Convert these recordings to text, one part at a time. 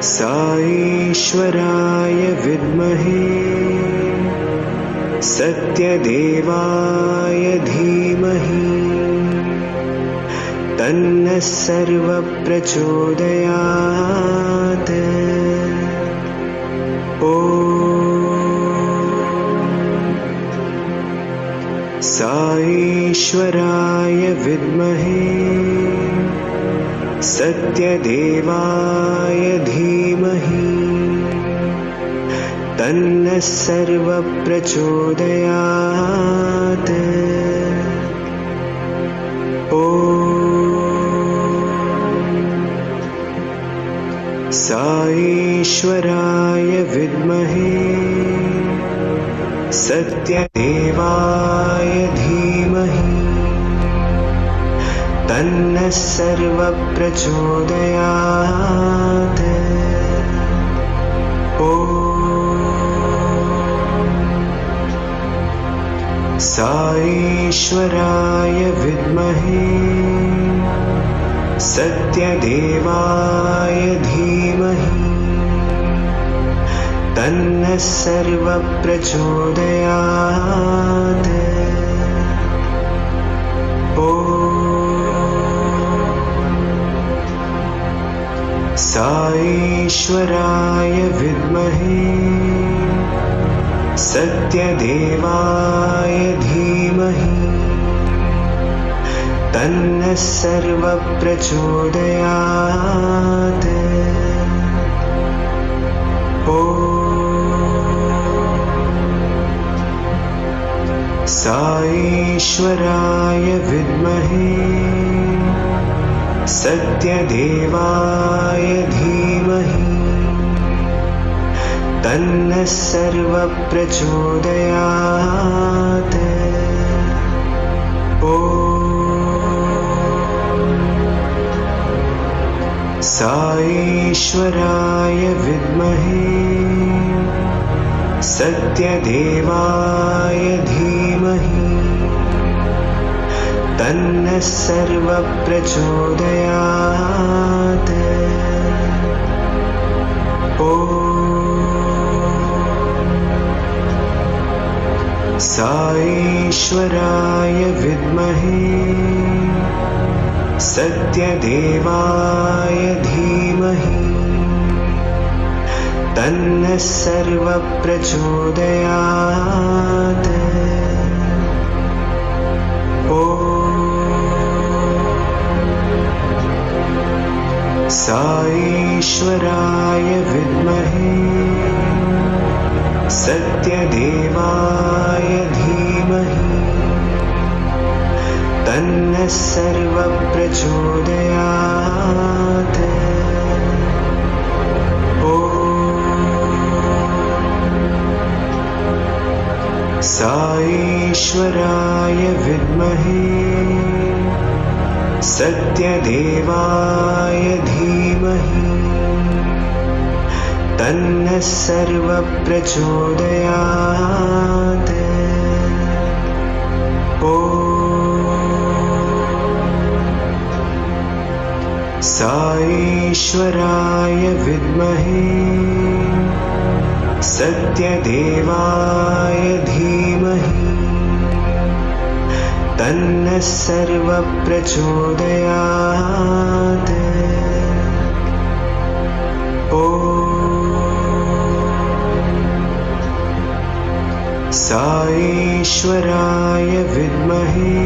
साईश्वराय विद्महे सत्यदेवाय धीमहि तन्नः सर्वप्रचोदयात्। साईश्वराय विद्महे सत्यदेवाय धीमहि तन्नः सर्वप्रचोदयात्। साईश्वराय विद्महे सत्यदेवाय धीमहि तन्नः सर्वप्रचोदयात्। साईश्वराय विद्महे सत्यदेवाय धीमहि तन्नः सर्वप्रचोदयात्। साईश्वराय विद्महे सत्यदेवाय धीमहि तन्नः सर्वप्रचोदयात्। साईश्वराय विद्महे सत्यदेवाय धीमहि तन्नः सर्वप्रचोदयात्। साईश्वराय विद्महे सत्यदेवाय धीमहि तन्नः सर्वप्रचोदयात्। साईश्वराय विद्महे सत्यदेवाय धीमहि तन्नः सर्वप्रचोदयात्। साईश्वराय विद्महे सत्यदेवाय धीमहि तन्नः सर्वप्रचोदयात्। साईश्वराय विद्महे सत्यदेवाय धीमहि तन्नः सर्वप्रचोदयात्। साईश्वराय विद्महे सत्यदेवाय धीमहि तन्नः सर्वप्रचोदयात्। साईश्वराय विद्महे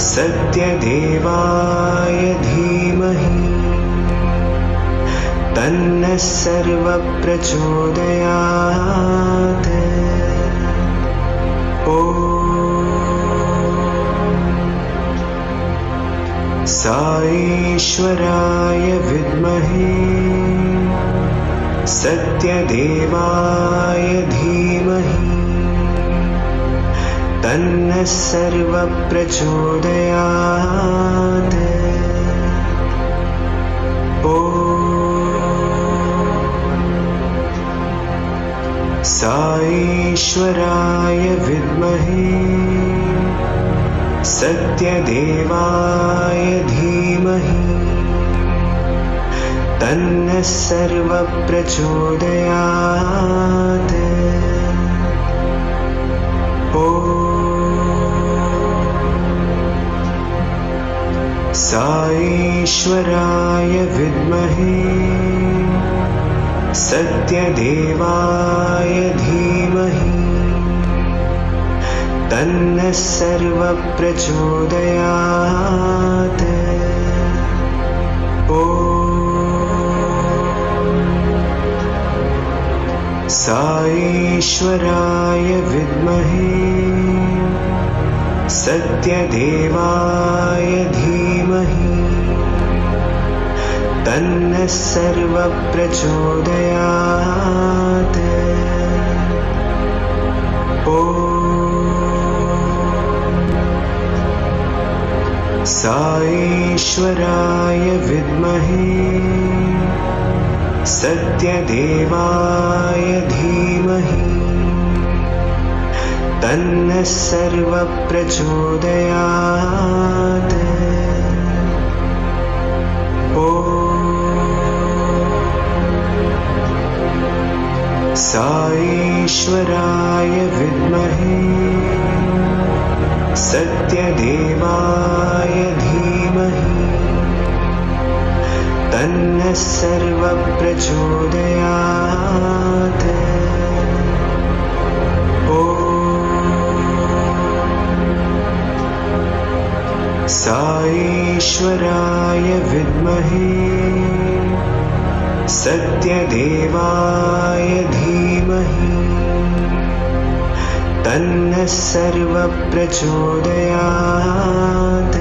सत्यदेवाय धीमहि तन्नः सर्वप्रचोदयात्। साईश्वराय विद्महे सत्यदेवाय धीमहि तन्नः सर्वप्रचोदयात्। साईश्वराय विद्महे सत्यदेवाय धीमहि तन्नः सर्वप्रचोदयात्। साईश्वराय विद्महे सत्यदेवाय धीमहि तन्नः सर्वप्रचोदयात्। साईश्वराय विद्महे सत्यदेवाय धीमहि तन्नः सर्वप्रचोदयात्। साईश्वराय विद्महे सत्यदेवाय धीमहि तन्नः सर्वप्रचोदयात्। साईश्वराय विद्महे सत्यदेवाय धीमहि तन्नः सर्वप्रचोदयात्। साईश्वराय विद्महे सत्यदेवाय धीमहि तन्नः सर्वप्रचोदयात्।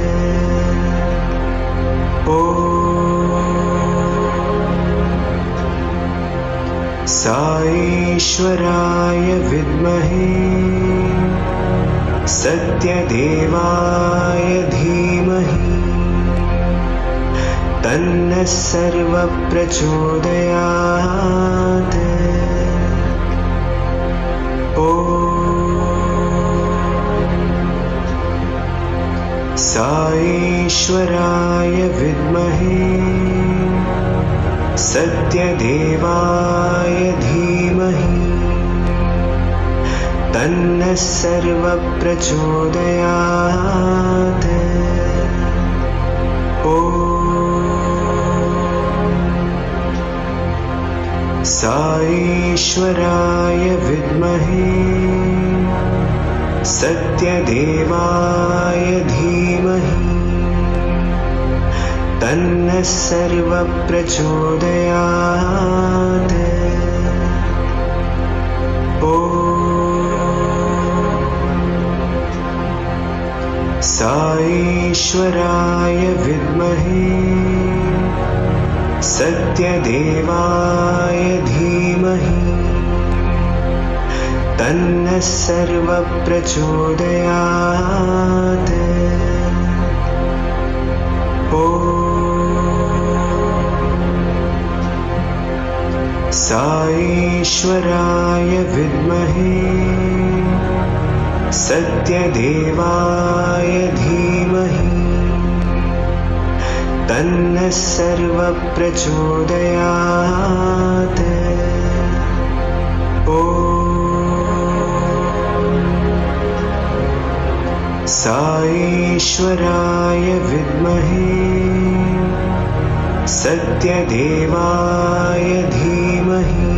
साईश्वराय विद्महे सत्यदेवाय धीमहि तन्नः सर्वप्रचोदयात्। साईश्वराय विद्महे सत्यदेवाय धीमहि तन्नः सर्वप्रचोदयात्। साईश्वराय विद्महे सत्यदेवाय धीमहि तन्नः सर्वप्रचोदयात्। साईश्वराय विद्महे सत्यदेवाय धीमहि तन्नः सर्वप्रचोदयात्। साईश्वराय विद्महे सत्यदेवाय धीमहि तन्नः सर्वप्रचोदयात्। साईश्वराय विद्महे सत्यदेवाय धीमहि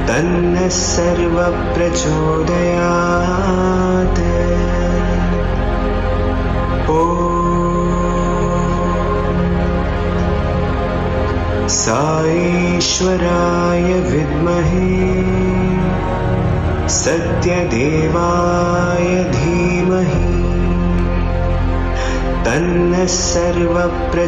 तन्नः सर्वप्रचोदयात्। साईश्वराय विद्महे सत्यदेवाय धीमहि तन्नः सर्वप्रचोदयात्।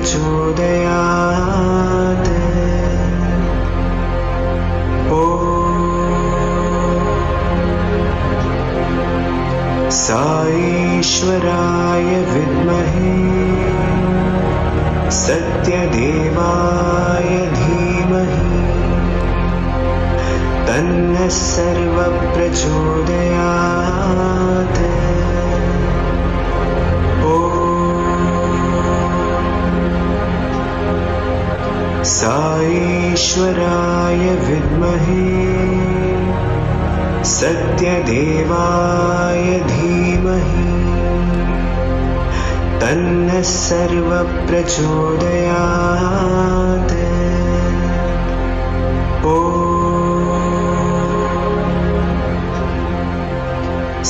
साईश्वराय विद्महे सत्यदेवाय धीमहि तन्नः सर्वप्रचोदयात्। साईश्वराय विद्महे सत्यदेवाय धीमहि तन्नः सर्वः प्रचोदयात्।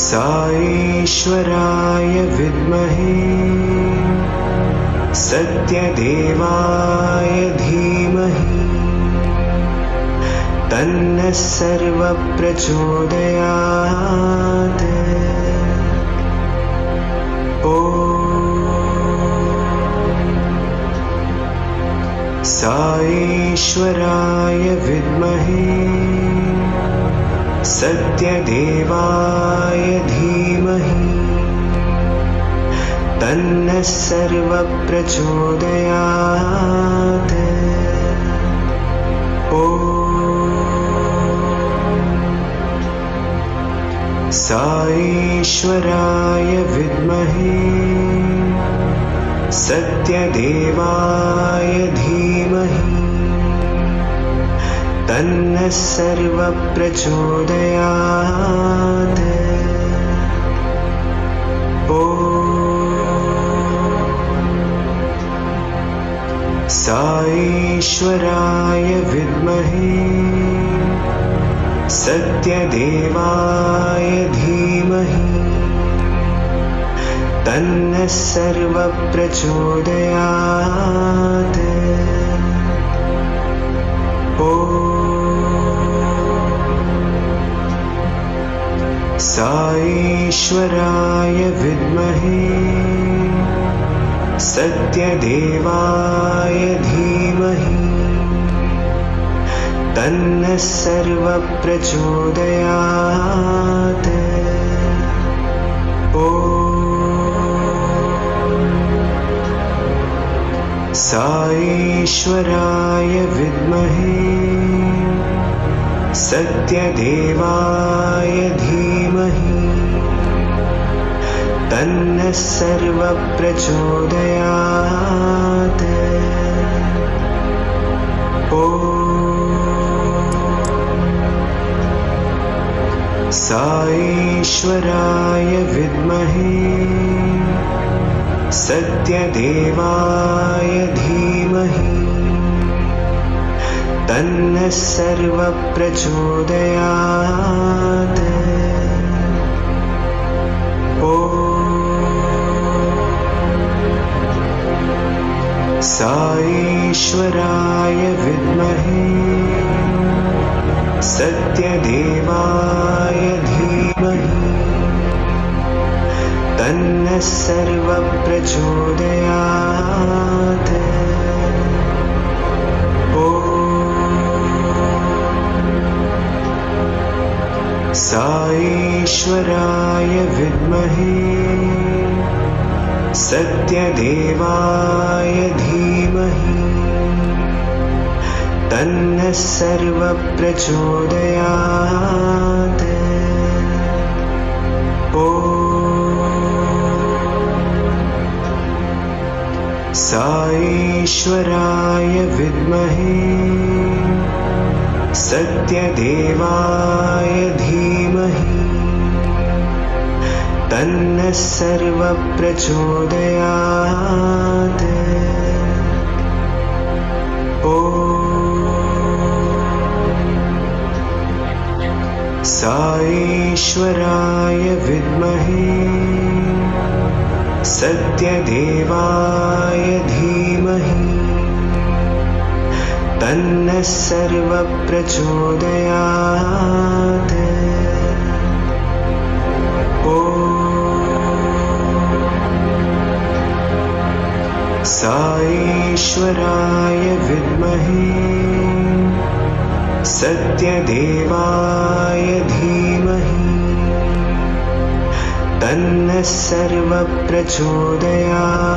साईश्वराय विद्महे सत्यदेवाय धीमहि तन्नः सर्वः प्रचोदयात्। साईश्वराय विद्महे सत्यदेवाय धीमहि तन्नः सर्वः प्रचोदयात्। साईश्वराय विद्महे सत्यदेवाय धीमहि तन्नः सर्वः प्रचोदयात्। साईश्वराय विद्महे सत्यदेवाय धीमहि तन्नः सर्वः प्रचोदयात्। साईश्वराय विद्महे सत्यदेवाय धीमहि तन्नः सर्वः प्रचोदयात्। साईश्वराय विद्महे सत्यदेवाय धीमहि तन्नः सर्वः प्रचोदयात्। साईश्वराय विद्महे सत्यदेवाय धीमहि तन्नः सर्वः प्रचोदयात्। साईश्वराय विद्महे सत्यदेवाय धीमहि तन्नः सर्वः प्रचोदयात्। साईश्वराय विद्महे सत्यदेवाय धीमहि तन्नः सर्वः प्रचोदयात्। साईश्वराय विद्महे सत्यदेवाय धीमहि तन्नः सर्वः प्रचोदयात्। साईश्वराय विद्महे सत्यदेवाय धीमहि तन्नः सर्वः प्रचोदयात्। साईश्वराय विद्महे सत्यदेवाय धीमहि तन्नः सर्वः प्रचोदयात्।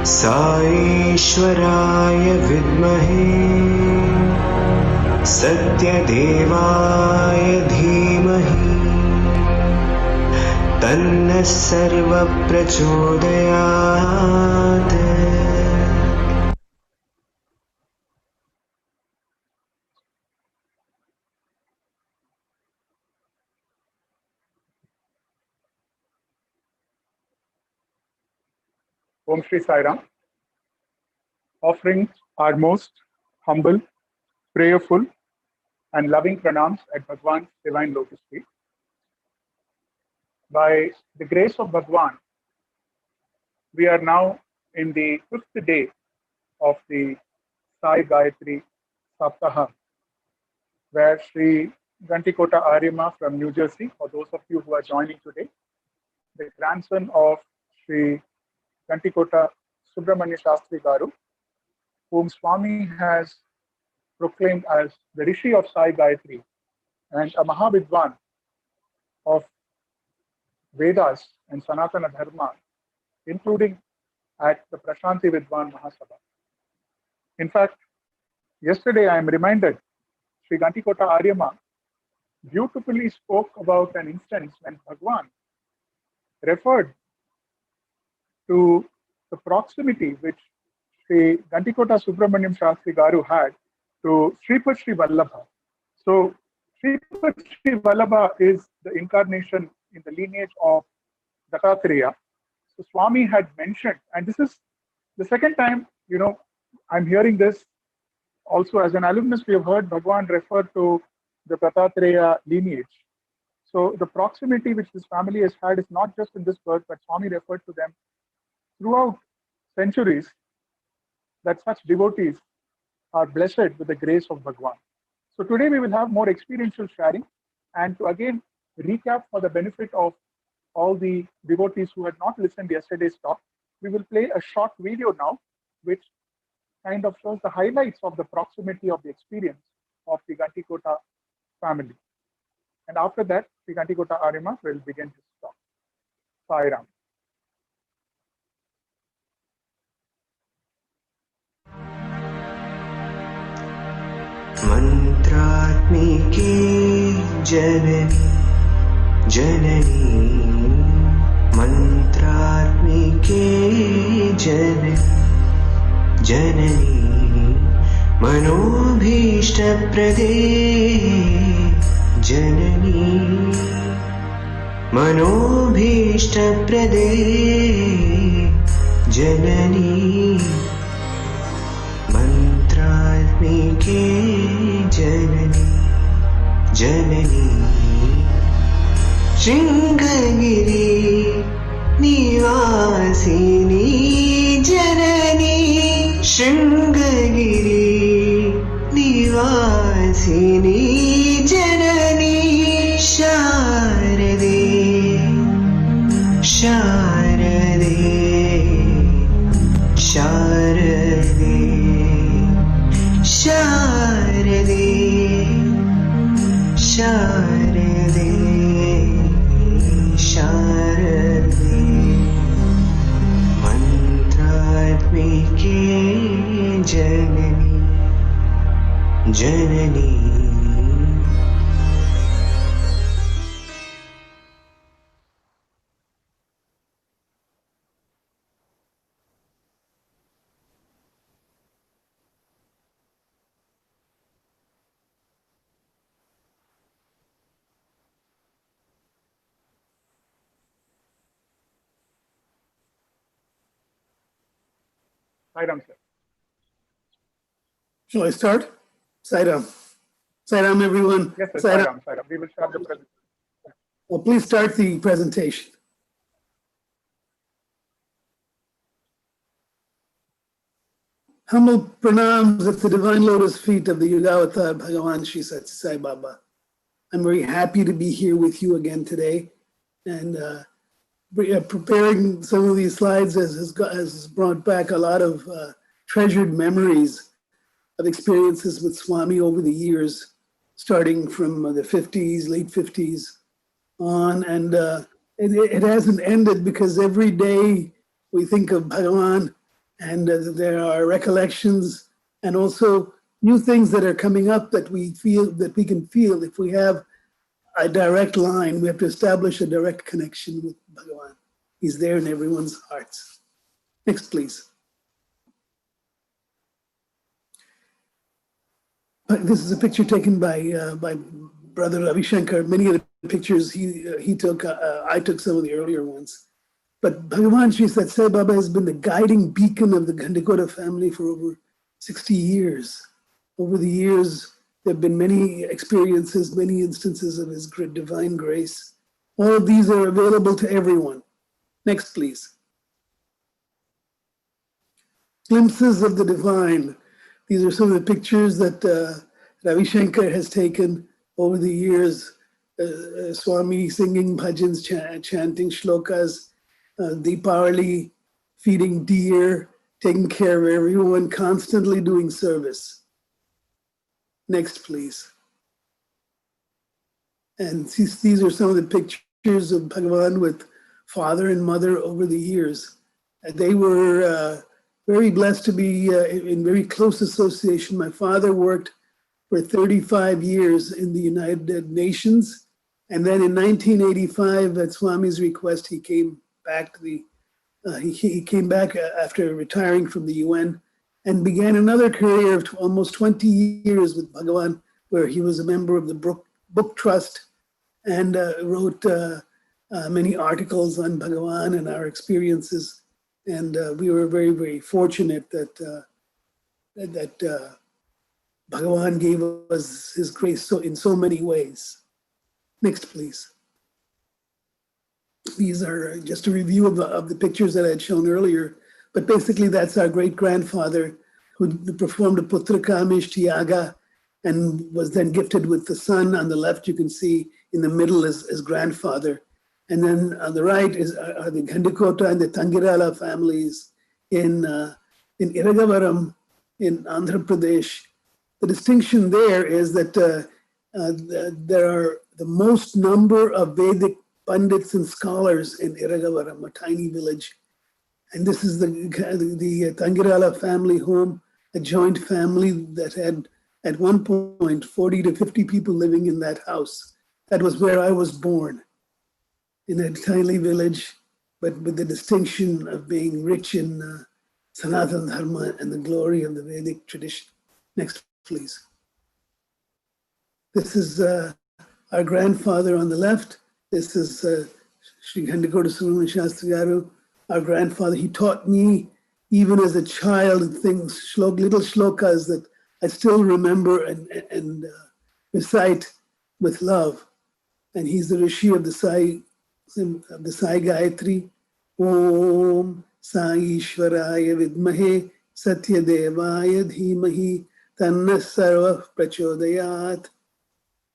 साईश्वराय विद्महे सत्यदेवाय धीमहि तन्नः सर्वप्रचोदयात्। Om Shri Sai Ram. Offering our most humble, prayerful, and loving pranams at Bhagwan's divine lotus feet. By the grace of Bhagwan, we are now in the 5th day of the Sai Gayathree Saptaham, where Shri Ghandikota Aryama from New Jersey, for those of you who are joining today, the grandson of Shri Ghandikota Subrahmanya Sastry Garu, whom Swami has proclaimed as the Rushi of Sai Gayathree and a Mahavidwan of Vedas and Sanatana Dharma, including at the Prasanthi Vidwan Mahasabha. In fact, yesterday I am reminded Shri Ghandikota Aryama beautifully spoke about an instance when Bhagwan referred to the proximity which Shri Ghandikota Subramanyam Shastri Garu had to Sripad Shri Vallabha. So Sripad Shri Vallabha is the incarnation in the lineage of Dattatreya. So Swami had mentioned, and this is the second time, I'm hearing this also as an alumnus. We have heard Bhagwan refer to the Dattatreya lineage. So the proximity which this family has had is not just in this birth, but Swami referred to them throughout centuries, that such devotees are blessed with the grace of Bhagwan. So today we will have more experiential sharing, and to again recap for the benefit of all the devotees who had not listened yesterday's talk, we will play a short video now which kind of shows the highlights of the proximity of the experience of the Ghandikota family. And after that, Shri Ghandikota Aryama will begin his talk. Sai Ram. मन्त्रात्मिके Janani Janani मन्त्रात्मिके Janani Janani मनोभीष्टप्रदे Janani मनोभीष्टप्रदे Janani मन्त्रात्मिके Janani Janani शृङ्गगिरि Nivasini Janani शृङ्गगिरि Nivasini Janani Sharde Sharde Sharde Sharde Sharde Sharde मन्त्रात्मिके Janani Janani Sai Ram, sir. Shall I start? Sai Ram. Sai Ram, everyone. Yes, sir. Sai Ram, Sai Ram. We will start the presentation. Well, please start the presentation. Humble pranams at the divine lotus feet of the Yugavatar Bhagavan Shri Satya Sai Baba. I'm very happy to be here with you again today, and preparing some of these slides has brought back a lot of treasured memories of experiences with Swami over the years, starting from the 50s, late 50s on, and it hasn't ended because every day we think of Bhagavan, and there are recollections and also new things that are coming up that we feel, that we can feel if we have a direct line. We have to establish a direct connection with Bhagavan. He's there in everyone's hearts. Next, please. This is a picture taken by Brother Ravi Shankar. Many of the pictures he took, I took some of the earlier ones. But Bhagavan Sri Sathya Sai Baba has been the guiding beacon of the Ghandikota family for over 60 years. Over the years, there have been many experiences, many instances of his divine grace. All of these are available to everyone. Next, please. Glimpses of the divine. These are some of the pictures that Ravi Shankar has taken over the years. Swami singing bhajans, chanting shlokas, Deepavali, feeding deer, taking care of everyone, constantly doing service. Next, please. And these are some of the pictures of Bhagavan with father and mother over the years. They were very blessed to be in very close association. My father worked for 35 years in the United Nations. And then in 1985, at Swami's request, he came back to he came back after retiring from the UN and began another career of almost 20 years with Bhagavan, where he was a member of the Book Trust and wrote many articles on Bhagavan and our experiences. And we were very, very fortunate that Bhagavan gave us his grace in so many ways. Next, please. These are just a review of the pictures that I had shown earlier, but basically that's our great-grandfather who performed a Putra Kamish Tyaga and was then gifted with the son. On the left, you can see in the middle is grandfather. And then on the right are the Ghandikota and the Tangirala families in Iragavaram in Andhra Pradesh. The distinction there is that there are the most number of Vedic pandits and scholars in Iragavaram, a tiny village. And this is the Tangirala family home, a joint family that had at one point 40 to 50 people living in that house. That was where I was born, in a tiny village, but with the distinction of being rich in Sanatana Dharma and the glory of the Vedic tradition. Next, please. This is our grandfather on the left. This is Shri Ghandikota Subba Rao, our grandfather. He taught me, even as a child, things, little shlokas that I still remember and recite with love. And he's the Rushi of the Sai Gayathree. Om Sai Ishwaraya Vidmahe Satya Devaya Dhimahi Tanna Sarva Prachodayat.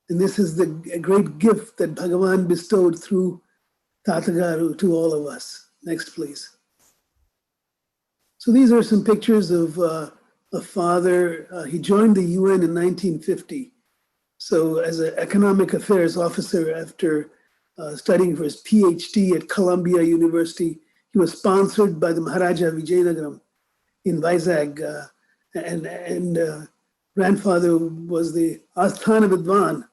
And this is the great gift that Bhagavan bestowed through Tatagaru to all of us. Next, please. So these are some pictures of a father. He joined the UN in 1950. So as an economic affairs officer, after studying for his PhD at Columbia University, he was sponsored by the Maharaja Vijayanagaram in Vizag. And grandfather was the Asthana Vidwan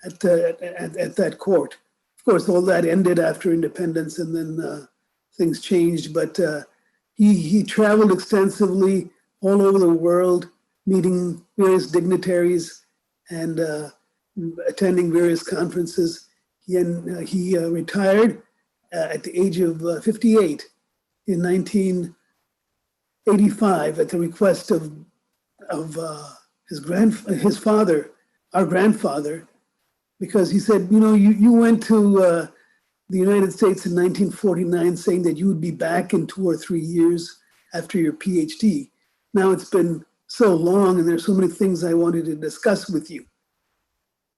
at that court. Of course, all that ended after independence, and then things changed. But he traveled extensively all over the world, meeting various dignitaries and attending various conferences. He retired at the age of 58 in 1985 at the request of his father, our grandfather, because he said, you went to the United States in 1949 saying that you would be back in 2 or 3 years after your PhD. Now it's been so long and there's so many things I wanted to discuss with you.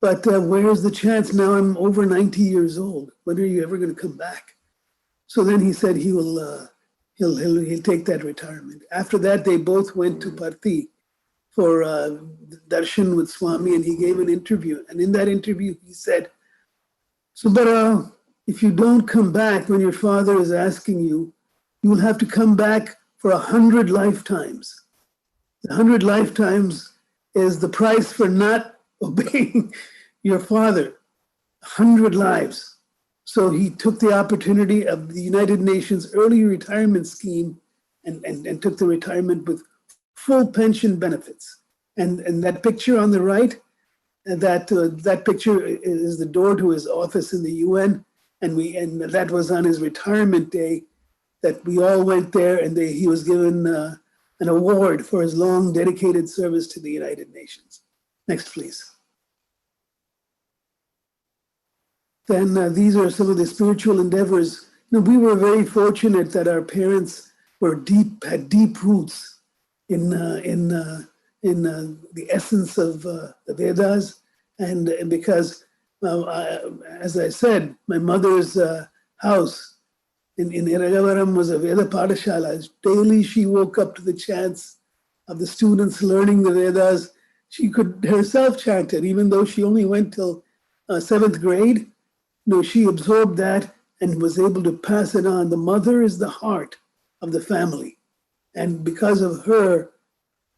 But where's the chance? Now I'm over 90 years old. When are you ever going to come back? So then he said he'll take that retirement. After that, they both went to Parthi for darshan with Swami, and he gave an interview. And in that interview, he said, Subba Rao, if you don't come back when your father is asking you, you will have to come back for 100 lifetimes. 100 lifetimes is the price for not obeying your father. 100 lives. So he took the opportunity of the United Nations early retirement scheme and took the retirement with full pension benefits. And that picture on the right, that picture is the door to his office in the UN. And that was on his retirement day that we all went there, and he was given an award for his long dedicated service to the United Nations. Next, please. Then these are some of the spiritual endeavors. We were very fortunate that our parents had deep roots in the essence of the Vedas, and because, as I said, my mother's house in Iragavaram was a Veda Padashala. Daily she woke up to the chants of the students learning the Vedas. She could herself chant it, even though she only went till 7th grade. She absorbed that and was able to pass it on. The mother is the heart of the family. And because of her,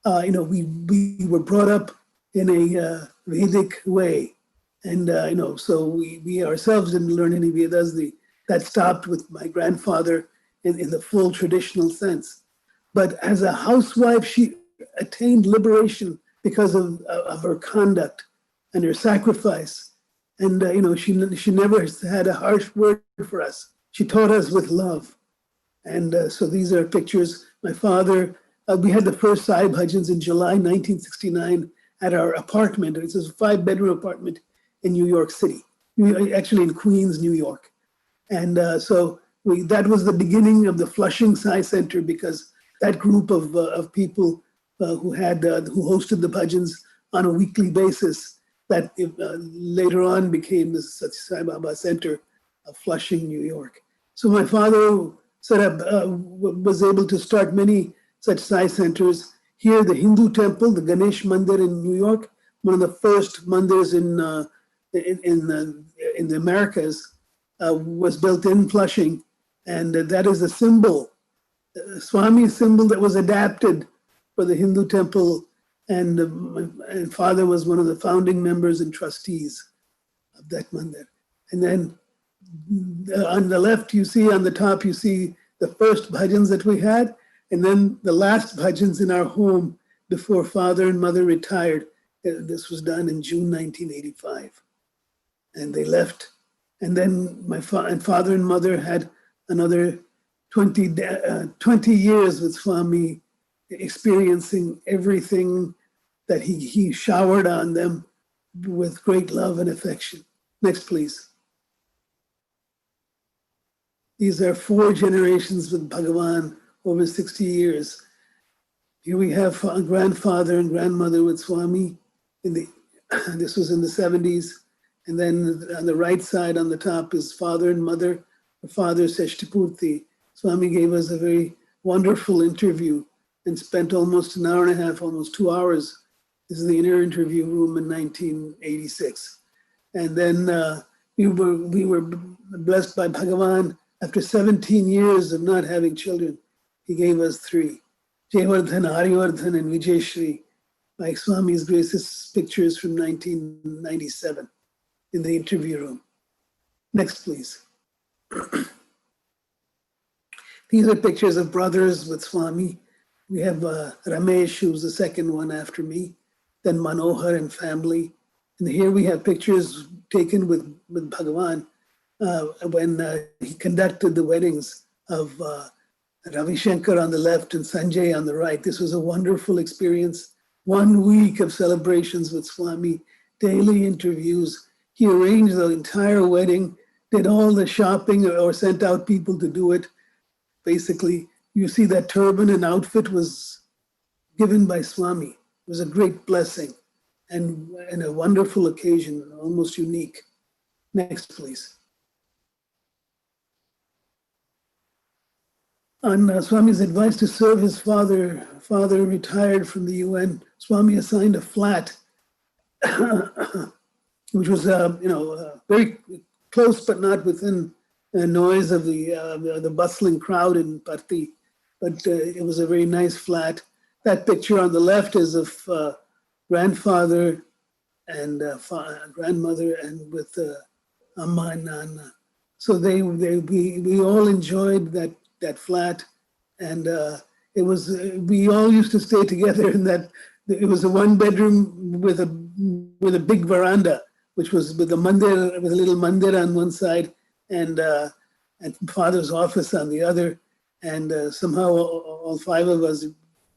we were brought up in a Vedic way. And, so we ourselves didn't learn any Vedas. That stopped with my grandfather in the full traditional sense. But as a housewife, she attained liberation because of her conduct and her sacrifice. And, she never had a harsh word for us. She taught us with love. And so these are pictures. My father, we had the first Sai Bhajans in July 1969 at our apartment. It's a 5-bedroom apartment in New York City, actually in Queens, New York. And so that was the beginning of the Flushing Sai Center, because that group of people who hosted the bhajans on a weekly basis, that later on became the Sai Baba Center of Flushing, New York. So my father was able to start many such Sai centers. Here, the Hindu temple, the Ganesh Mandir in New York, one of the first mandirs in the Americas, was built in Flushing, and that is a symbol, Swami's symbol that was adapted for the Hindu temple, and father was one of the founding members and trustees of that mandir. And then on the left, on the top, you see the first bhajans that we had, and then the last bhajans in our home before father and mother retired. This was done in June 1985, and they left. And then my father and mother had another 20 years with Swami, experiencing everything that he showered on them with great love and affection. Next, please. These are 4 generations with Bhagavan over 60 years. Here we have grandfather and grandmother with Swami. This was in the 70s. And then on the right side on the top is father and mother. The father, Seshtipurti. Swami gave us a very wonderful interview and spent almost an hour and a half, almost 2 hours. This is the inner interview room in 1986. And then we were blessed by Bhagavan. After 17 years of not having children, he gave us 3. Jayavardhan, Aryavardhan, and Vijayashri, like Swami's gracious pictures from 1997 in the interview room. Next, please. These are pictures of brothers with Swami. We have Ramesh, who's the second one after me, then Manohar and family. And here we have pictures taken with Bhagavan when he conducted the weddings of Ravi Shankar on the left and Sanjay on the right. This was a wonderful experience. 1 week of celebrations with Swami, daily interviews. He arranged the entire wedding, did all the shopping or sent out people to do it. Basically, you see that turban and outfit was given by Swami. It was a great blessing and a wonderful occasion, almost unique. Next, please. On Swami's advice to serve his father retired from the UN, Swami assigned a flat, which was very close but not within the noise of the bustling crowd in Parthi. But it was a very nice flat. That picture on the left is of grandfather and grandmother, and with Amma and Nana. So we all enjoyed that flat, and we all used to stay together in that. It was a 1-bedroom with a big veranda, which was with a little mandir on one side, and father's office on the other, and somehow all 5 of us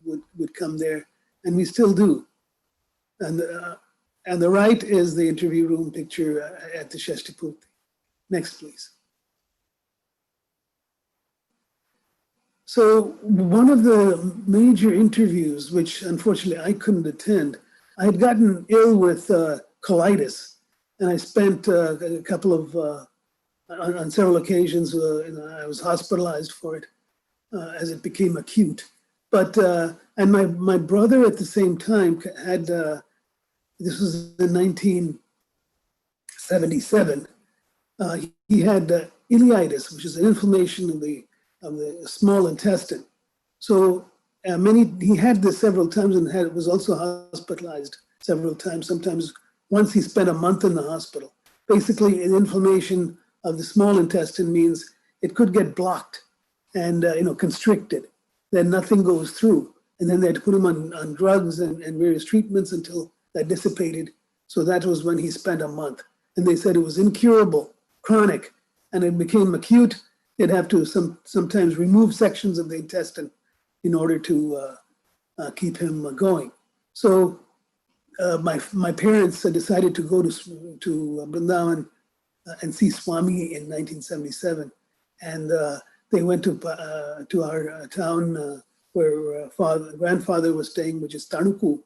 would come there, and we still do. And the right is the interview room picture at the Shashtipurti. Next, please. So one of the major interviews, which unfortunately I couldn't attend, I had gotten ill with colitis, and I spent a couple of, on several occasions, I was hospitalized for it as it became acute. But, and my brother at the same time had, this was in 1977, he had ileitis, which is an inflammation of the small intestine. So he had this several times and was also hospitalized several times. Sometimes once he spent a month in the hospital. Basically, an inflammation of the small intestine means it could get blocked and constricted. Then nothing goes through. And then they had to put him on drugs and various treatments until that dissipated. So that was when he spent a month. And they said it was incurable, chronic, and it became acute. They'd have to sometimes remove sections of the intestine in order to keep him going. So my parents decided to go to Vrindavan and see Swami in 1977. And they went to our town where grandfather was staying, which is Tanuku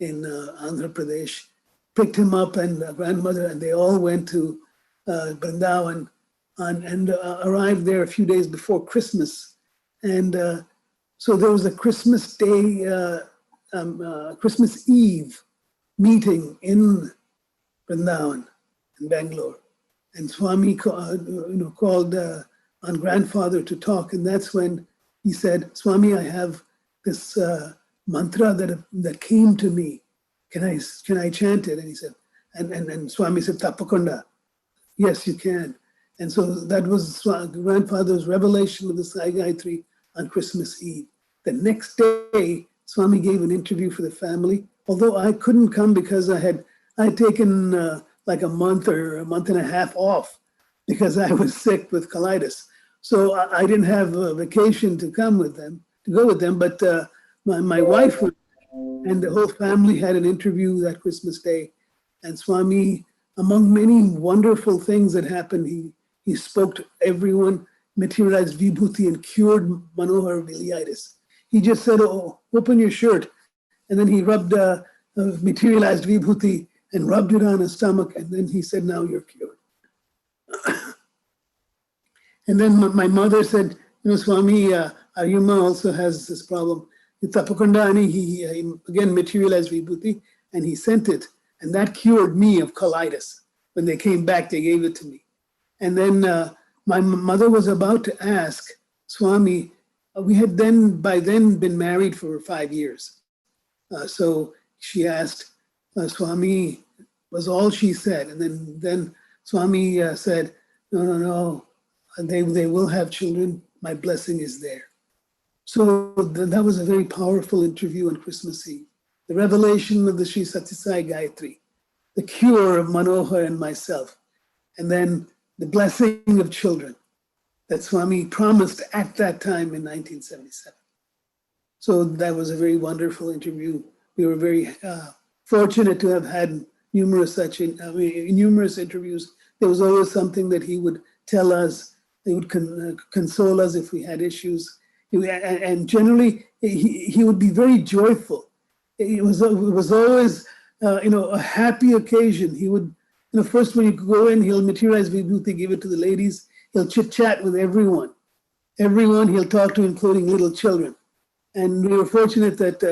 in Andhra Pradesh, picked him up and grandmother, and they all went to Vrindavan and arrived there a few days before Christmas. And so there was a Christmas Day, Christmas Eve meeting in Vrindavan, in Bangalore. And Swami called on grandfather to talk. And that's when he said, Swami, I have this mantra that came to me. Can I chant it? And he said, and Swami said, Tapakanda. Yes, you can. And so that was grandfather's revelation of the Sai Gayathree on Christmas Eve. The next day, Swami gave an interview for the family, although I couldn't come because I had taken like a month or a month and a half off because I was sick with colitis. So I didn't have a vacation to go with them, but my wife and the whole family had an interview that Christmas Day. And Swami, among many wonderful things that happened, he spoke to everyone, materialized vibhuti and cured Manohar ileitis. He just said, oh, open your shirt. And then he rubbed materialized vibhuti and rubbed it on his stomach. And then he said, now you're cured. And then my mother said, Swami Aryama also has this problem. Tapakandani, he again materialized vibhuti and he sent it. And that cured me of colitis. When they came back, they gave it to me. And then my mother was about to ask Swami, we had by then been married for 5 years. So she asked Swami, was all she said. And then Swami said, no, they will have children. My blessing is there. So that was a very powerful interview on Christmas Eve. The revelation of the Sri Satyasai Gayatri, the cure of Manohar and myself, and then the blessing of children that Swami promised at that time in 1977. So that was a very wonderful interview. We were very fortunate to have had numerous interviews. There was always something that he would tell us. He would console us if we had issues. And generally, he would be very joyful. It was always, a happy occasion. He would, first when you go in, he'll materialize vibhuti, give it to the ladies. He'll chit-chat with everyone. Everyone he'll talk to, including little children. And we were fortunate that,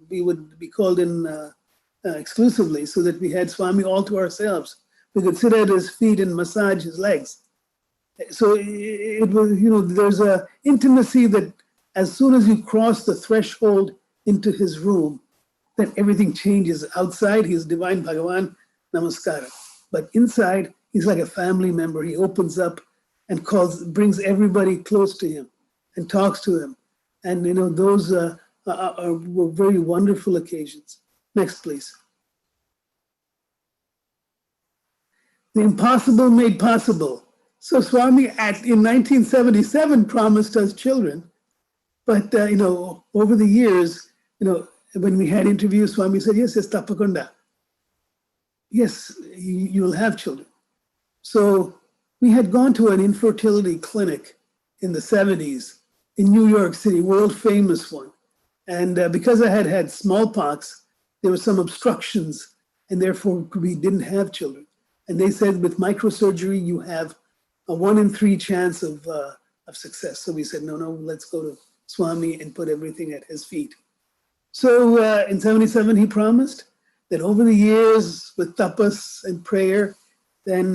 we would be called in exclusively so that we had Swami all to ourselves. We could sit at his feet and massage his legs. So it was, there's a intimacy that as soon as you cross the threshold into his room, then everything changes. Outside, he's divine Bhagavan, namaskara. But inside, he's like a family member. He opens up and brings everybody close to him and talks to them. And, those were very wonderful occasions. Next, please. The impossible made possible. So Swami in 1977 promised us children. But, over the years, when we had interviews, Swami said, yes, tapakunda. Yes, you'll have children. So we had gone to an infertility clinic in the 70s in New York City, world famous one. And because I had had smallpox, there were some obstructions, and therefore we didn't have children. And they said, with microsurgery, you have a 1 in 3 chance of success. So we said, no, let's go to Swami and put everything at his feet. So in 77, he promised that over the years with tapas and prayer, then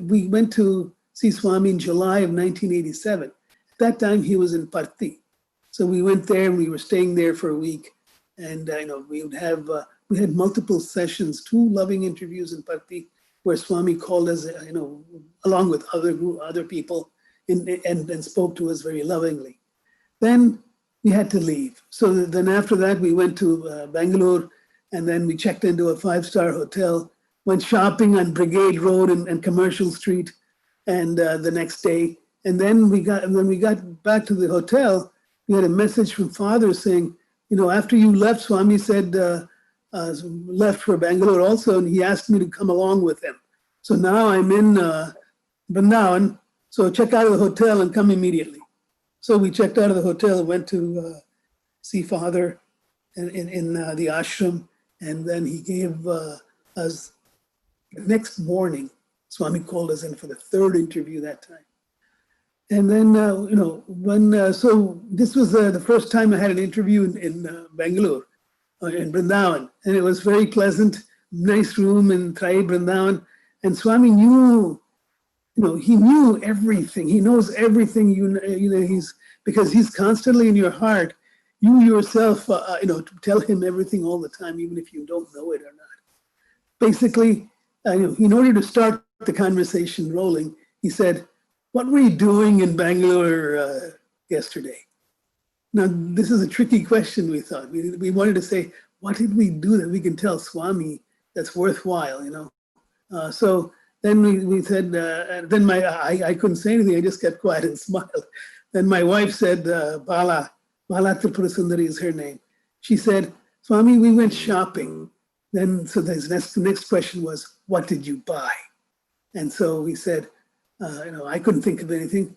we went to see Swami in July of 1987. At that time, he was in Parthi. So we went there and we were staying there for a week. And we had multiple sessions, 2 loving interviews in Parthi, where Swami called us, along with other people, and spoke to us very lovingly. Then we had to leave. So then after that, we went to Bangalore, and then we checked into a 5-star hotel, went shopping on Brigade Road and Commercial Street, and the next day. And then when we got back to the hotel, we had a message from Father saying, after you left, Swami said, left for Bangalore also, and he asked me to come along with him. So now I'm in Vrindavan, so check out of the hotel and come immediately. So we checked out of the hotel, went to see Father in the ashram, and then he gave us, the next morning, Swami called us in for the 3rd interview that time. And then, so this was the first time I had an interview in Bangalore, in Vrindavan, and it was very pleasant, nice room in Trai Vrindavan, and Swami knew, he knew everything. He knows everything, because he's constantly in your heart. You yourself, tell him everything all the time, even if you don't know it or not. Basically, in order to start the conversation rolling, he said, what were you doing in Bangalore yesterday? Now, this is a tricky question, we thought. We wanted to say, what did we do that we can tell Swami that's worthwhile, So then we said, then I couldn't say anything. I just kept quiet and smiled. Then my wife said, Bala Tripura Sundari is her name. She said, Swami, we went shopping. Then, so the next question was, what did you buy? And so we said, I couldn't think of anything.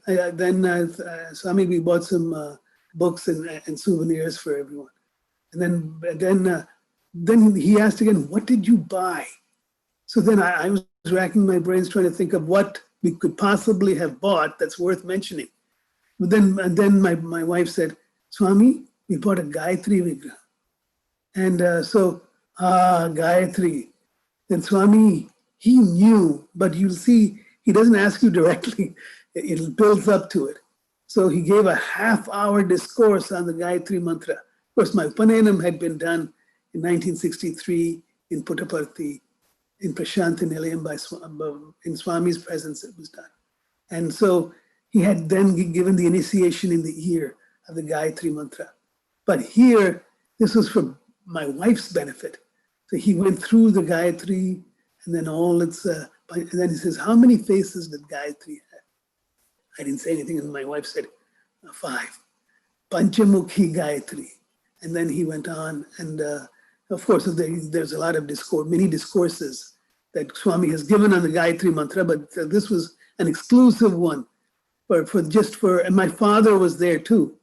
Swami, we bought some books and souvenirs for everyone. And then he asked again, what did you buy? So then I was racking my brains trying to think of what we could possibly have bought that's worth mentioning. But then my wife said, Swami, we bought a Gayatri Vigraha. And Gayatri. Then Swami, he knew, but you'll see, he doesn't ask you directly. It builds up to it. So he gave a half-hour discourse on the Gayatri Mantra. Of course, my upanayanam had been done in 1963 in Puttaparthi, in Prasanthi Nilayam, in Swami's presence it was done. And so he had then given the initiation in the ear of the Gayatri Mantra. But here, this was for my wife's benefit. So he went through the Gayatri and then all its, and then he says, how many faces did Gayatri have? I didn't say anything, and my wife said, 5. Panchamukhi Gayatri. And then he went on, and of course, there's a lot of many discourses that Swami has given on the Gayatri Mantra, but this was an exclusive one and my father was there too.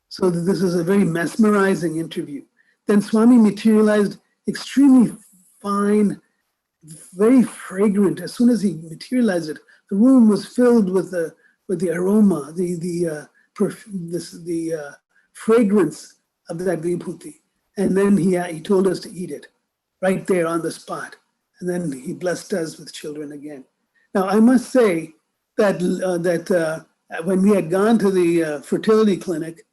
So this is a very mesmerizing interview. Then Swami materialized extremely fine, very fragrant. As soon as he materialized it, the room was filled with the aroma, the fragrance of that vibhuti. And then he told us to eat it right there on the spot. And then he blessed us with children again. Now, I must say that when we had gone to the fertility clinic,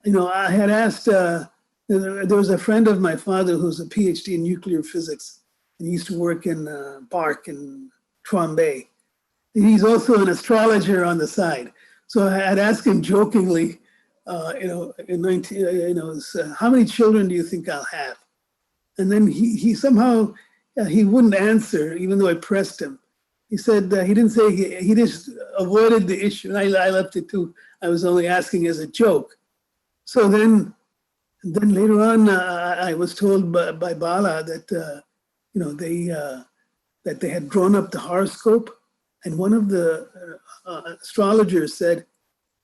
I had asked, there was a friend of my father who's a PhD in nuclear physics, and he used to work in Park in Trombay. he's also an astrologer on the side. So I'd ask him jokingly, in 19, how many children do you think I'll have? And then he somehow, he wouldn't answer, even though I pressed him. He said, he didn't say, he just avoided the issue. And I left it too. I was only asking as a joke. So then later on, I was told by Bala that, that they had drawn up the horoscope. And one of the astrologers said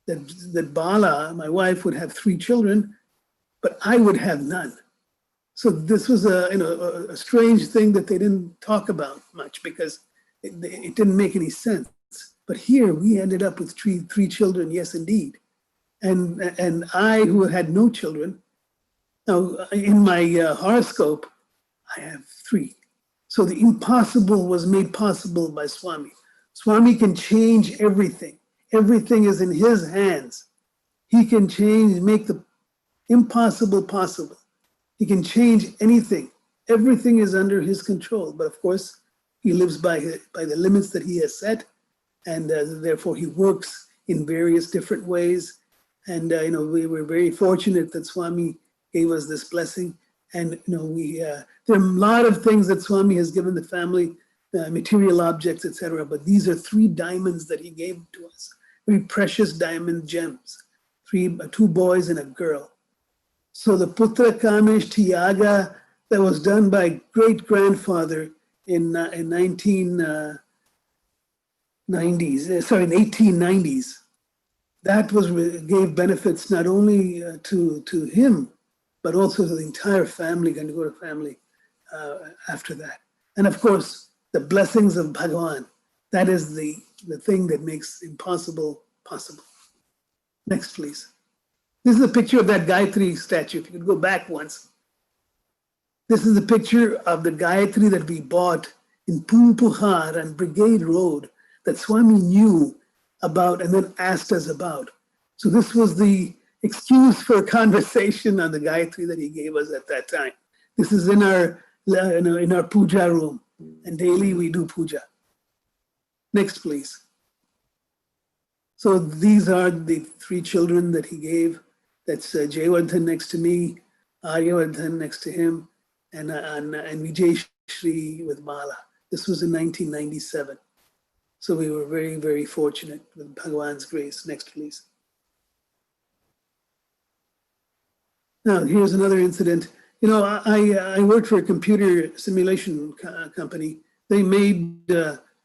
that Bala, my wife, would have 3 children, but I would have none. So this was a strange thing that they didn't talk about much because it didn't make any sense. But here we ended up with three children, yes, indeed. And I, who had no children, now in my horoscope, I have 3. So the impossible was made possible by Swami. Swami can change everything. Everything is in his hands. He can make the impossible possible. He can change anything. Everything is under his control. But of course, he lives by the limits that he has set. And therefore, he works in various different ways. And, we were very fortunate that Swami gave us this blessing. And, there are a lot of things that Swami has given the family, material objects, etc. But these are 3 diamonds that he gave to us. Very precious diamond gems. 2 boys and a girl. So the Putra Kamesh Tiyaga that was done by great-grandfather in 1890s, that gave benefits not only to him, but also to the entire family, Ghandikota family, after that. And of course, the blessings of Bhagavan. That is the thing that makes impossible possible. Next, please. This is a picture of that Gayatri statue. If you could go back once. This is a picture of the Gayatri that we bought in Pumpuhar and Brigade Road that Swami knew about and then asked us about. So this was the excuse for a conversation on the Gayatri that he gave us at that time. This is in our puja room, and daily we do puja. Next, please. So these are the 3 children that he gave. That's Jayavardhan next to me, Aryavardhan next to him, and Vijay Shri with Bala. This was in 1997. So we were very, very fortunate with Bhagavan's grace. Next, please. Now, here's another incident. I worked for a computer simulation company. They made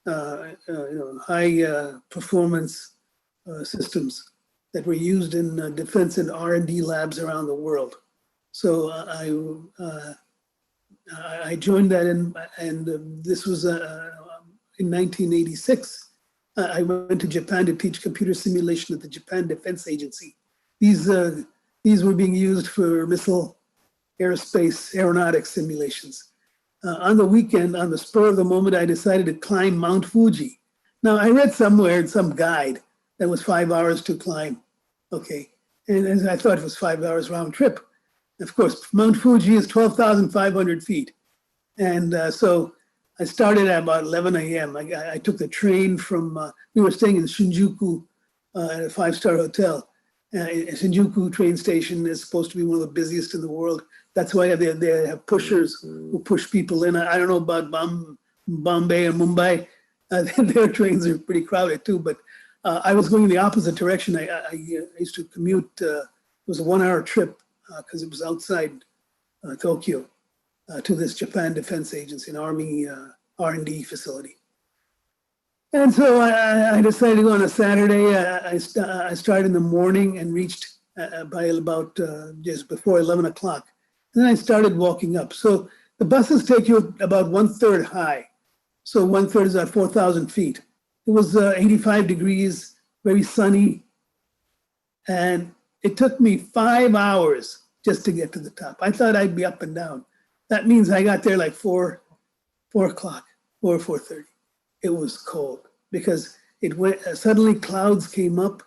high performance systems that were used in defense and R&D labs around the world. So I joined that and this was in 1986. I went to Japan to teach computer simulation at the Japan Defense Agency. These were being used for missile aerospace aeronautics simulations. On the weekend, on the spur of the moment, I decided to climb Mount Fuji. Now, I read somewhere in some guide that was 5 hours to climb. Okay, and I thought it was 5 hours round trip. Of course, Mount Fuji is 12,500 feet. And so I started at about 11 a.m. I took the train from, we were staying in Shinjuku at a 5-star hotel. Shinjuku train station is supposed to be one of the busiest in the world. That's why they have pushers who push people in. I don't know about Bombay and Mumbai. Their trains are pretty crowded too, but I was going in the opposite direction. I used to commute, it was a 1-hour trip because it was outside Tokyo to this Japan Defense Agency, an Army R&D facility. And so I decided to go on a Saturday. I started in the morning and reached by about just before 11 o'clock. And then I started walking up. So the buses take you about 1/3 high. So 1/3 is at 4,000 feet. It was 85 degrees, very sunny. And it took me 5 hours just to get to the top. I thought I'd be up and down. That means I got there like 4 o'clock, 4:30. It was cold because it went, suddenly clouds came up.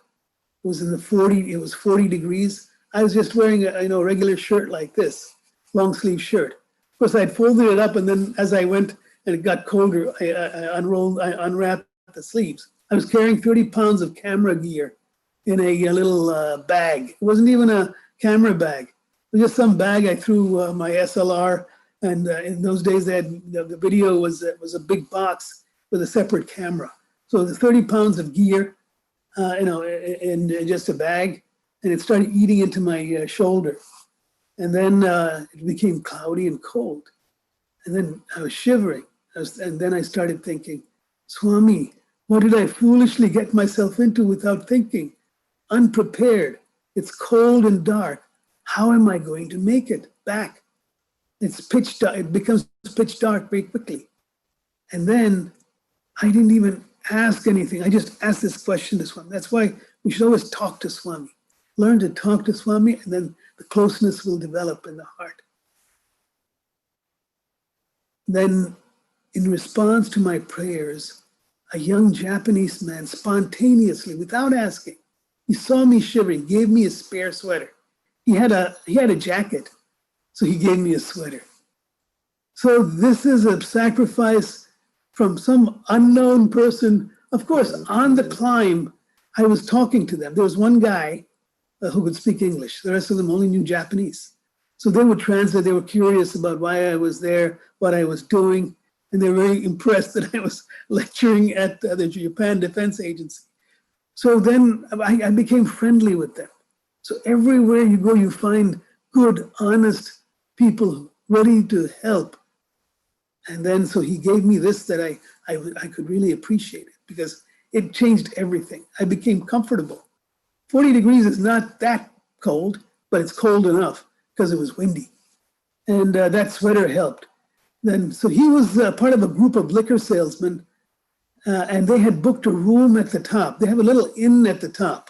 It was in the 40, it was 40 degrees. I was just wearing a regular shirt like this, long sleeve shirt. Of course, I'd folded it up, and then as I went and it got colder, I unwrapped the sleeves. I was carrying 30 pounds of camera gear in a little bag. It wasn't even a camera bag. It was just some bag. I threw my SLR, and in those days, they had, the video was a big box with a separate camera. So the 30 pounds of gear, in just a bag, and it started eating into my shoulder. And then it became cloudy and cold. And then I was shivering. And then I started thinking, Swami, what did I foolishly get myself into without thinking? Unprepared. It's cold and dark. How am I going to make it back? It's pitch dark. It becomes pitch dark very quickly. And then I didn't even ask anything. I just asked this question to Swami. That's why we should always talk to Swami. Learn to talk to Swami, and then the closeness will develop in the heart. Then, in response to my prayers, a young Japanese man spontaneously, without asking, he saw me shivering, gave me a spare sweater. He had a jacket, so he gave me a sweater. So this is a sacrifice from some unknown person. Of course, on the climb, I was talking to them. There was one guy who could speak English. The rest of them only knew Japanese. So they would translate. They were curious about why I was there, what I was doing, and they were very impressed that I was lecturing at the Japan Defense Agency. So then I became friendly with them. So everywhere you go, you find good, honest people ready to help. And then so he gave me this that I could really appreciate it, because it changed everything. I became comfortable. 40 degrees is not that cold, but it's cold enough because it was windy. And that sweater helped. Then, so he was part of a group of liquor salesmen, and they had booked a room at the top. They have a little inn at the top.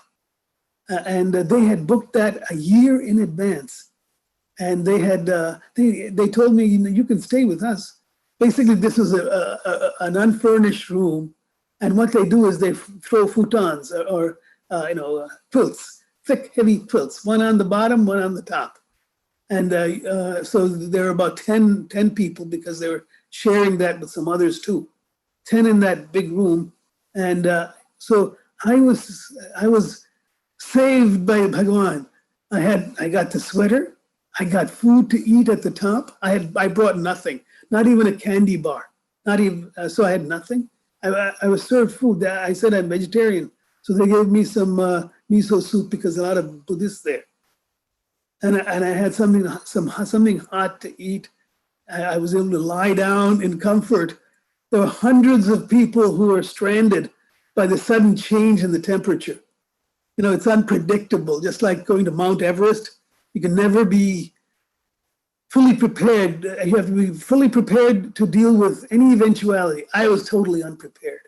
And they had booked that a year in advance. And they had, they told me, you can stay with us. Basically, this is an unfurnished room. And what they do is they throw futons or quilts, thick, heavy quilts, one on the bottom, one on the top. And so there are about 10 people, because they were sharing that with some others too. 10 in that big room. And so I was saved by Bhagavan. I got the sweater. I got food to eat at the top. I brought nothing, not even a candy bar, not even, so I had nothing. I was served food. I said I'm vegetarian. So they gave me some miso soup, because a lot of Buddhists there. And I had something hot to eat. I was able to lie down in comfort. There were hundreds of people who were stranded by the sudden change in the temperature. It's unpredictable, just like going to Mount Everest. You can never be fully prepared. You have to be fully prepared to deal with any eventuality. I was totally unprepared.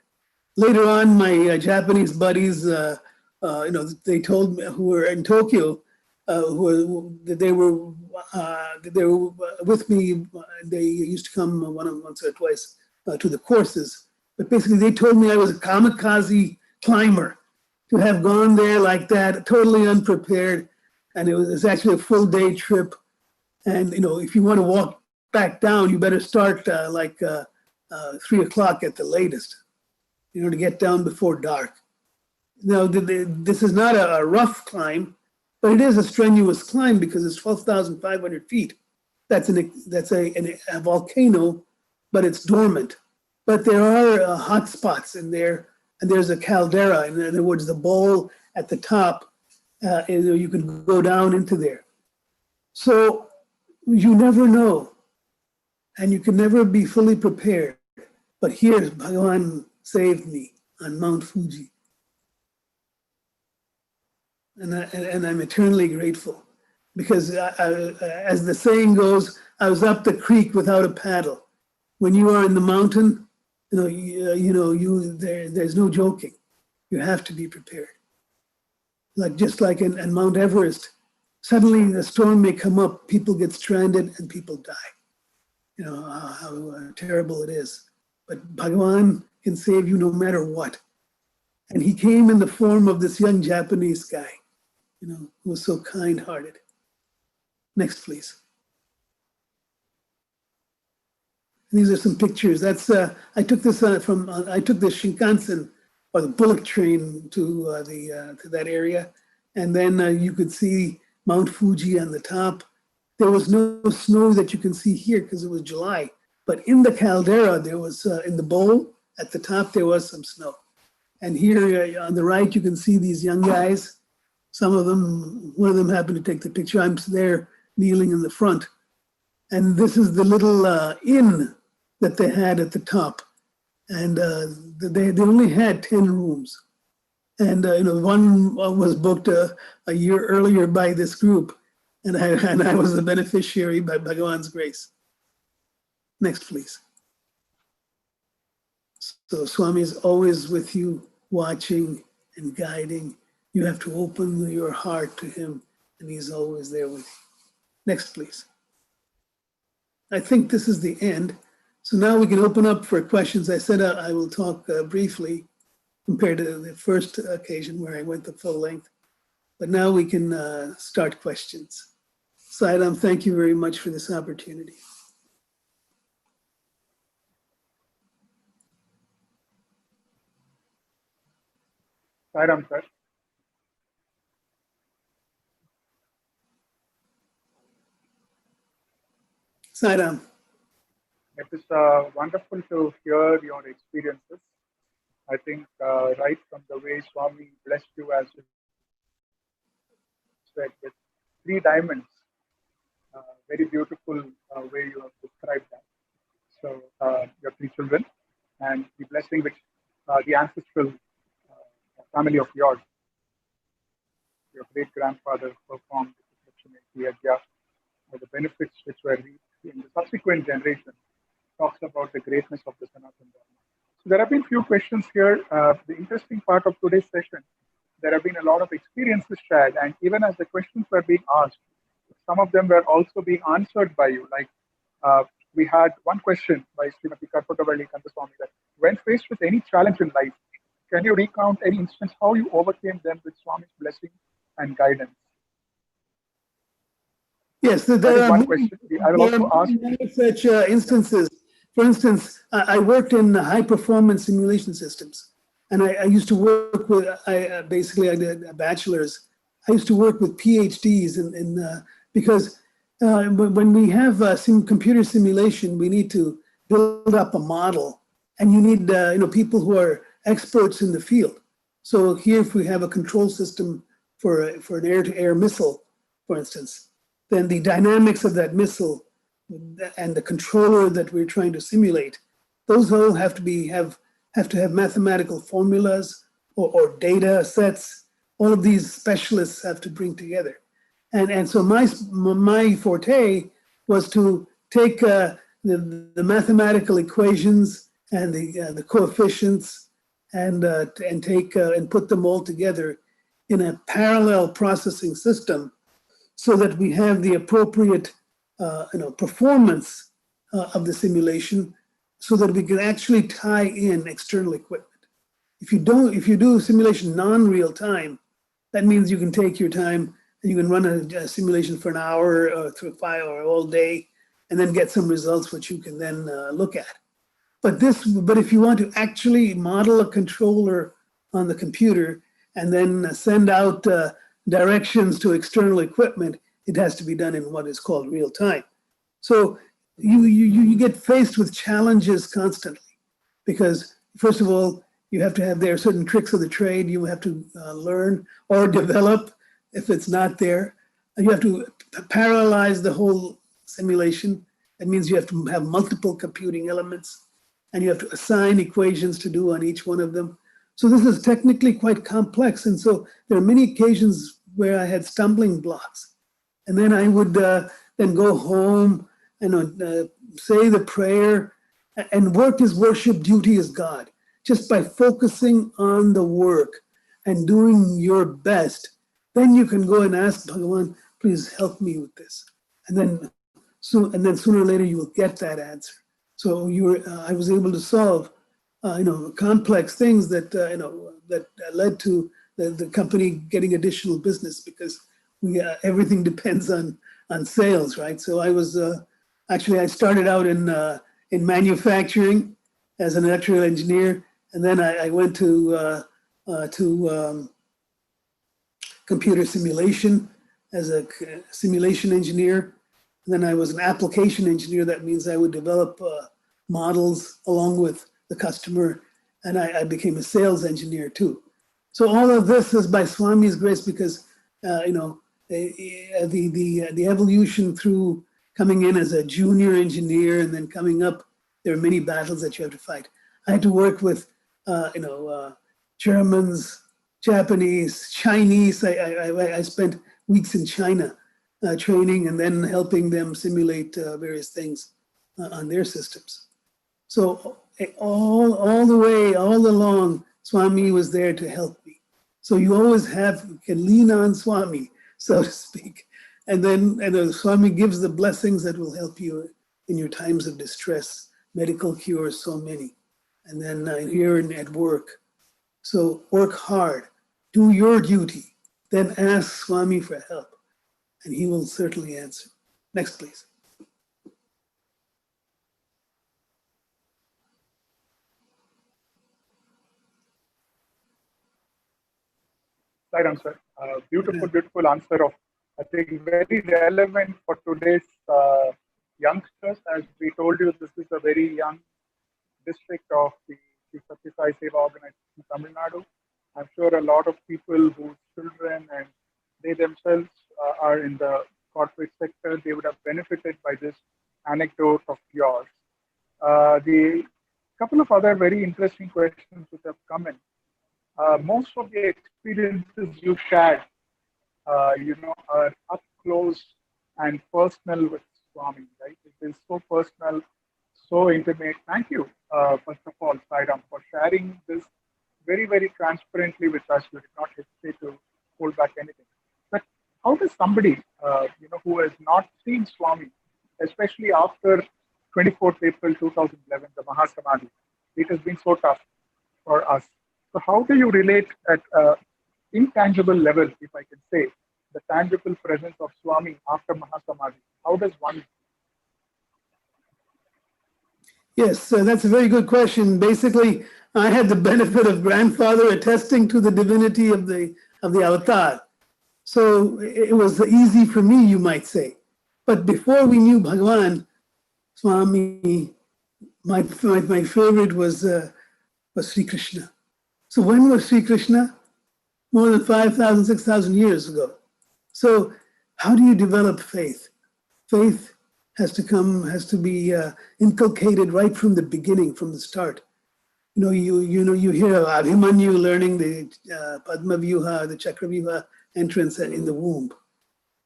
Later on, my Japanese buddies, they told me, who were in Tokyo, they were with me. They used to come once or twice to the courses. But basically, they told me I was a kamikaze climber. To have gone there like that, totally unprepared, and it was actually a full day trip. And if you want to walk back down, you better start 3 o'clock at the latest, to get down before dark. Now, this is not a rough climb, but it is a strenuous climb, because it's 12,500 feet. That's a volcano, but it's dormant. But there are hot spots in there, and there's a caldera. In other words, the bowl at the top, you can go down into there. So you never know, and you can never be fully prepared. But here, Bhagavan saved me on Mount Fuji. And I'm eternally grateful, because as the saying goes, I was up the creek without a paddle. When you are in the mountain, there's no joking. You have to be prepared. Just like in Mount Everest, suddenly the storm may come up, people get stranded, and people die. How terrible it is. But Bhagavan can save you no matter what. And he came in the form of this young Japanese guy, who was so kind-hearted. Next, please. These are some pictures. That's I took this from I took the Shinkansen or the bullock train to to that area, and then you could see Mount Fuji on the top. There was no snow that you can see here because it was July, but in the caldera there was in the bowl at the top there was some snow. And here on the right you can see these young guys. Some of them, one of them happened to take the picture. I'm there kneeling in the front, and this is the little inn that they had at the top, and they only had 10 rooms, and one was booked a year earlier by this group, and I was the beneficiary by Bhagavan's grace. Next, please. So Swami is always with you, watching and guiding. You have to open your heart to him, and he's always there with you. Next, please. I think this is the end. So now we can open up for questions. I said I will talk briefly compared to the first occasion where I went the full length. But now we can start questions. Saidam, thank you very much for this opportunity. Saidam, sir. Saidam. It is wonderful to hear your experiences. I think right from the way Swami blessed you, as you said, with 3 diamonds, very beautiful way you have described that. So your 3 children and the blessing which the ancestral family of yours, your great-grandfather performed the benefits which were reaped in the subsequent generation, talks about the greatness of the Sanatana Dharma. So there have been few questions here. The interesting part of today's session, there have been a lot of experiences shared, and even as the questions were being asked, some of them were also being answered by you. Like we had one question by Srimati Karpatavalli Kandaswamy that when faced with any challenge in life, can you recount any instance how you overcame them with Swami's blessing and guidance? Yes, there are many such instances. For instance, I worked in high-performance simulation systems, and I used to work with, basically I did a bachelor's. I used to work with PhDs, because when we have some computer simulation, we need to build up a model, and you need people who are experts in the field. So here, if we have a control system for an air-to-air missile, for instance, then the dynamics of that missile and the controller that we're trying to simulate, those all have to have mathematical formulas or data sets. All of these specialists have to bring together. And so my forte was to take the mathematical equations and the coefficients and put them all together in a parallel processing system, so that we have the appropriate performance of the simulation, so that we can actually tie in external equipment. If you do simulation non-real time, that means you can take your time and you can run a simulation for an hour or 5 or all day, and then get some results which you can then look at. But if you want to actually model a controller on the computer and then send out directions to external equipment, it has to be done in what is called real time. So you get faced with challenges constantly, because first of all, there are certain tricks of the trade you have to learn or develop if it's not there. And you have to parallelize the whole simulation. That means you have to have multiple computing elements, and you have to assign equations to do on each one of them. So this is technically quite complex. And so there are many occasions where I had stumbling blocks. And then I would then go home and say the prayer, and work is worship, duty is God. Just by focusing on the work and doing your best, then you can go and ask Bhagavan, please help me with this. And then sooner or later you will get that answer. So I was able to solve complex things that that led to the company getting additional business, because everything depends on sales, right? So I was I started out in in manufacturing as an electrical engineer, and then I went to computer simulation as a simulation engineer. And then I was an application engineer. That means I would develop models along with the customer, and I became a sales engineer too. So all of this is by Swami's grace, because the evolution through coming in as a junior engineer and then coming up, there are many battles that you have to fight. I had to work with Germans, Japanese, Chinese. I spent weeks in China training and then helping them simulate various things on their systems. So all the way, all along, Swami was there to help me. So you always can lean on Swami, so to speak. And then Swami gives the blessings that will help you in your times of distress, medical cures, so many. And then here at work. So work hard, do your duty, then ask Swami for help, and he will certainly answer. Next, please. Right answer. Beautiful answer of, I think, very relevant for today's youngsters. As we told you, this is a very young district of the Satya Sai Seva organization in Tamil Nadu. I'm sure a lot of people whose children and they themselves are in the corporate sector, they would have benefited by this anecdote of yours. The couple of other very interesting questions which have come in. Most of the experiences you shared, are up close and personal with Swami, right? It is so personal, so intimate. Thank you, first of all, Sai Ram, for sharing this very, very transparently with us. You did not hesitate to hold back anything. But how does somebody, who has not seen Swami, especially after 24th April 2011, the Mahasamadhi, it has been so tough for us. So how do you relate at an intangible level, if I can say, the tangible presence of Swami after Mahasamadhi? How does one? Yes, that's a very good question. Basically, I had the benefit of grandfather attesting to the divinity of the avatar. So it was easy for me, you might say. But before we knew Bhagavan, Swami, my favorite was Sri Krishna. So when was Sri Krishna? More than 5,000, 6,000 years ago. So how do you develop faith? Faith has to be inculcated right from the beginning, from the start. You hear of Abhimanyu learning the Padma Vyuha, the Chakra Vyuha entrance in the womb.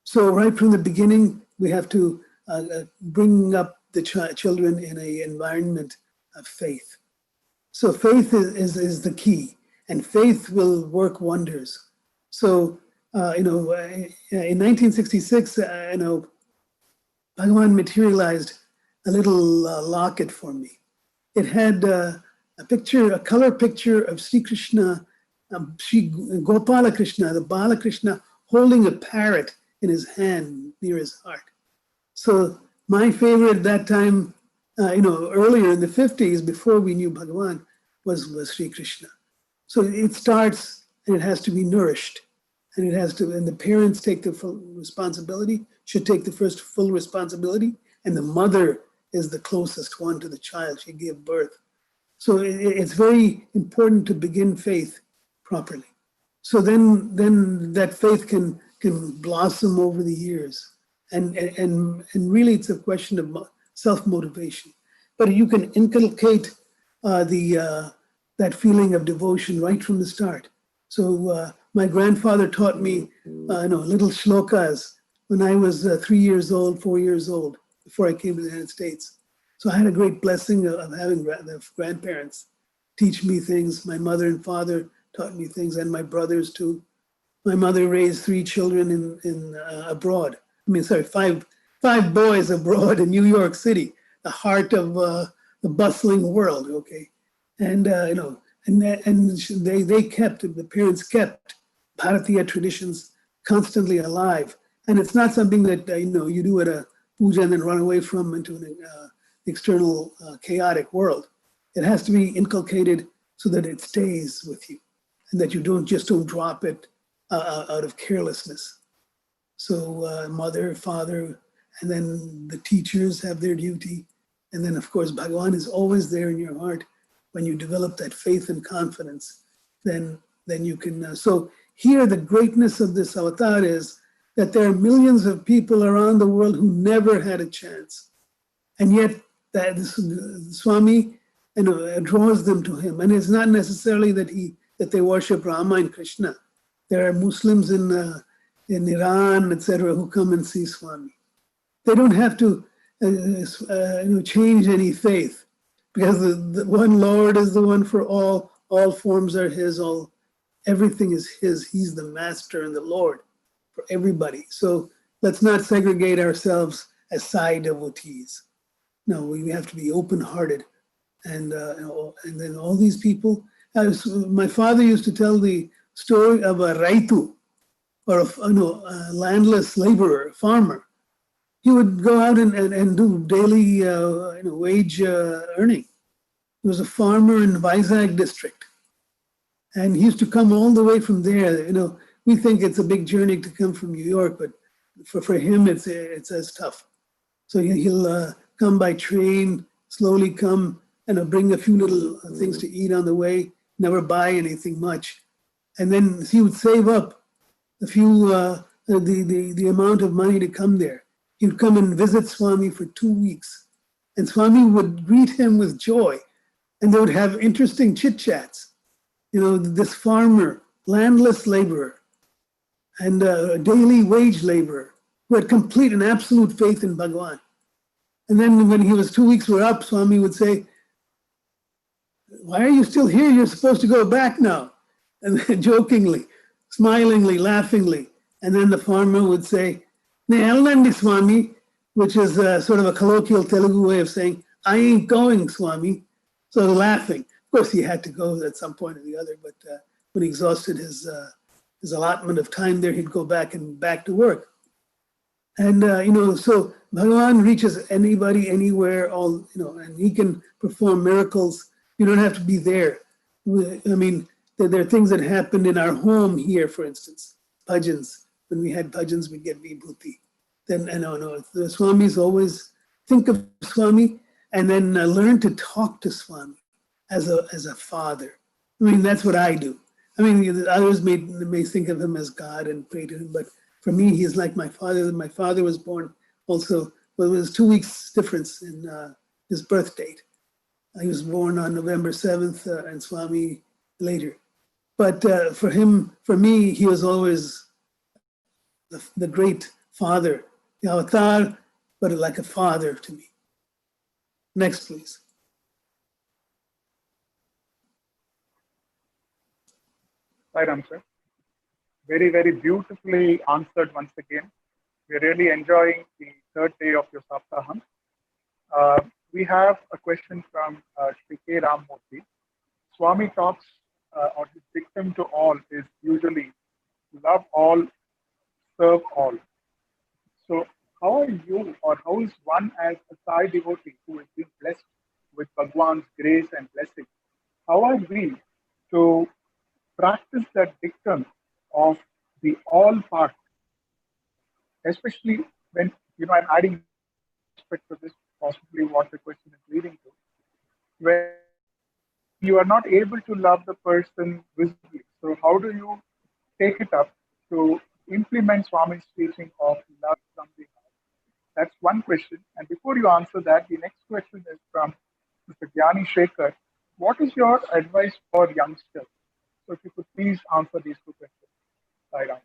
So right from the beginning, we have to bring up the children in an environment of faith. So faith is the key, and faith will work wonders. So, in 1966, Bhagavan materialized a little locket for me. It had a color picture of Sri Krishna, Sri Gopala Krishna, the Bala Krishna, holding a parrot in his hand near his heart. So my favorite at that time, earlier in the 50s, before we knew Bhagavan, was Sri Krishna. So it starts, and it has to be nourished, and the parents take the full responsibility, should take the first full responsibility, and the mother is the closest one to the child. She gave birth. So it's very important to begin faith properly. So then that faith can blossom over the years. And really it's a question of self-motivation. But you can inculcate that feeling of devotion right from the start. So my grandfather taught me little shlokas when I was 3 years old, 4 years old, before I came to the United States. So I had a great blessing of having the grandparents teach me things. My mother and father taught me things, and my brothers too. My mother raised 3 children abroad. Five boys abroad in New York City, the heart of the bustling world. Okay, and the parents kept Bharatiya traditions constantly alive, and it's not something that you do at a puja and then run away from into external chaotic world. It has to be inculcated so that it stays with you and that you don't drop it out of carelessness. So mother, father, and then the teachers have their duty. And then, of course, Bhagavan is always there in your heart. When you develop that faith and confidence, then you can. So here, the greatness of this avatar is that there are millions of people around the world who never had a chance. And yet, Swami draws them to him. And it's not necessarily that they worship Rama and Krishna. There are Muslims in Iran, etc., who come and see Swami. They don't have to change any faith, because the one Lord is the one for all forms are his, everything is his. He's the master and the Lord for everybody. So let's not segregate ourselves as Sai devotees. No, we have to be open-hearted. And then all these people, my father used to tell the story of a raitu, or a landless laborer, farmer. He would go out and do daily wage earning. He was a farmer in Vizag district. And he used to come all the way from there. We think it's a big journey to come from New York, but for him, it's as tough. So he'll come by train, slowly come, and bring a few little things to eat on the way, never buy anything much. And then he would save up a few, the amount of money to come there. He would come and visit Swami for 2 weeks. And Swami would greet him with joy. And they would have interesting chit-chats. This farmer, landless laborer, and a daily wage laborer who had complete and absolute faith in Bhagavan. And then when 2 weeks were up, Swami would say, "Why are you still here? You're supposed to go back now." And then jokingly, smilingly, laughingly. And then the farmer would say, "Ne elnandi Swami," which is sort of a colloquial Telugu way of saying, "I ain't going, Swami." So laughing. Of course, he had to go at some point or the other, but when he exhausted his allotment of time there, he'd go back to work. And, so Bhagavan reaches anybody, anywhere, and he can perform miracles. You don't have to be there. I mean, there are things that happened in our home here, for instance, bhajans. When we had bhajans, we'd get vibhuti. Then, the Swamis always think of Swami and then learn to talk to Swami as a father. I mean, that's what I do. I mean, others may think of him as God and pray to him, but for me, he's like my father. My father was born also, well, it was 2 weeks difference in his birth date. He was born on November 7th and Swami later. But for me, he was always the great father, the avatar, but like a father to me. Next, please. Right, sir. Very, very beautifully answered once again. We're really enjoying the third day of your Saptaham. We have a question from Shri K. Ramurthy. Swami talks, or his dictum to all is usually love all, serve all. So how are you, or how is one as a Sai devotee who has been blessed with Bhagwan's grace and blessing, how are we to practice that dictum of the all part, especially when, I'm adding aspect to this, possibly what the question is leading to, where you are not able to love the person visibly. So how do you take it up to implement Swami's teaching of love something else? That's one question. And before you answer that, the next question is from Mr. Gyani Shekhar. What is your advice for youngsters? So if you could please answer these two questions. Right on.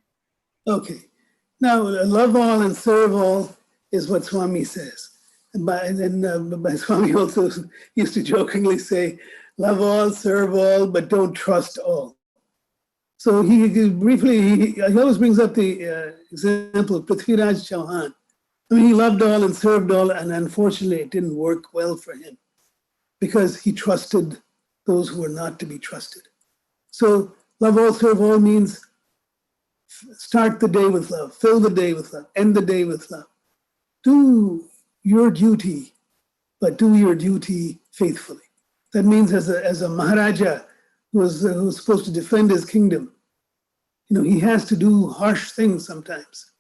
Okay. Now, love all and serve all is what Swami says. And Swami also used to jokingly say, love all, serve all, but don't trust all. So he always brings up the example of Prithviraj Chauhan. I mean, he loved all and served all, and unfortunately it didn't work well for him because he trusted those who were not to be trusted. So love all, serve all means start the day with love, fill the day with love, end the day with love. Do your duty but do your duty faithfully. That means as a Maharaja who's supposed to defend his kingdom, he has to do harsh things sometimes,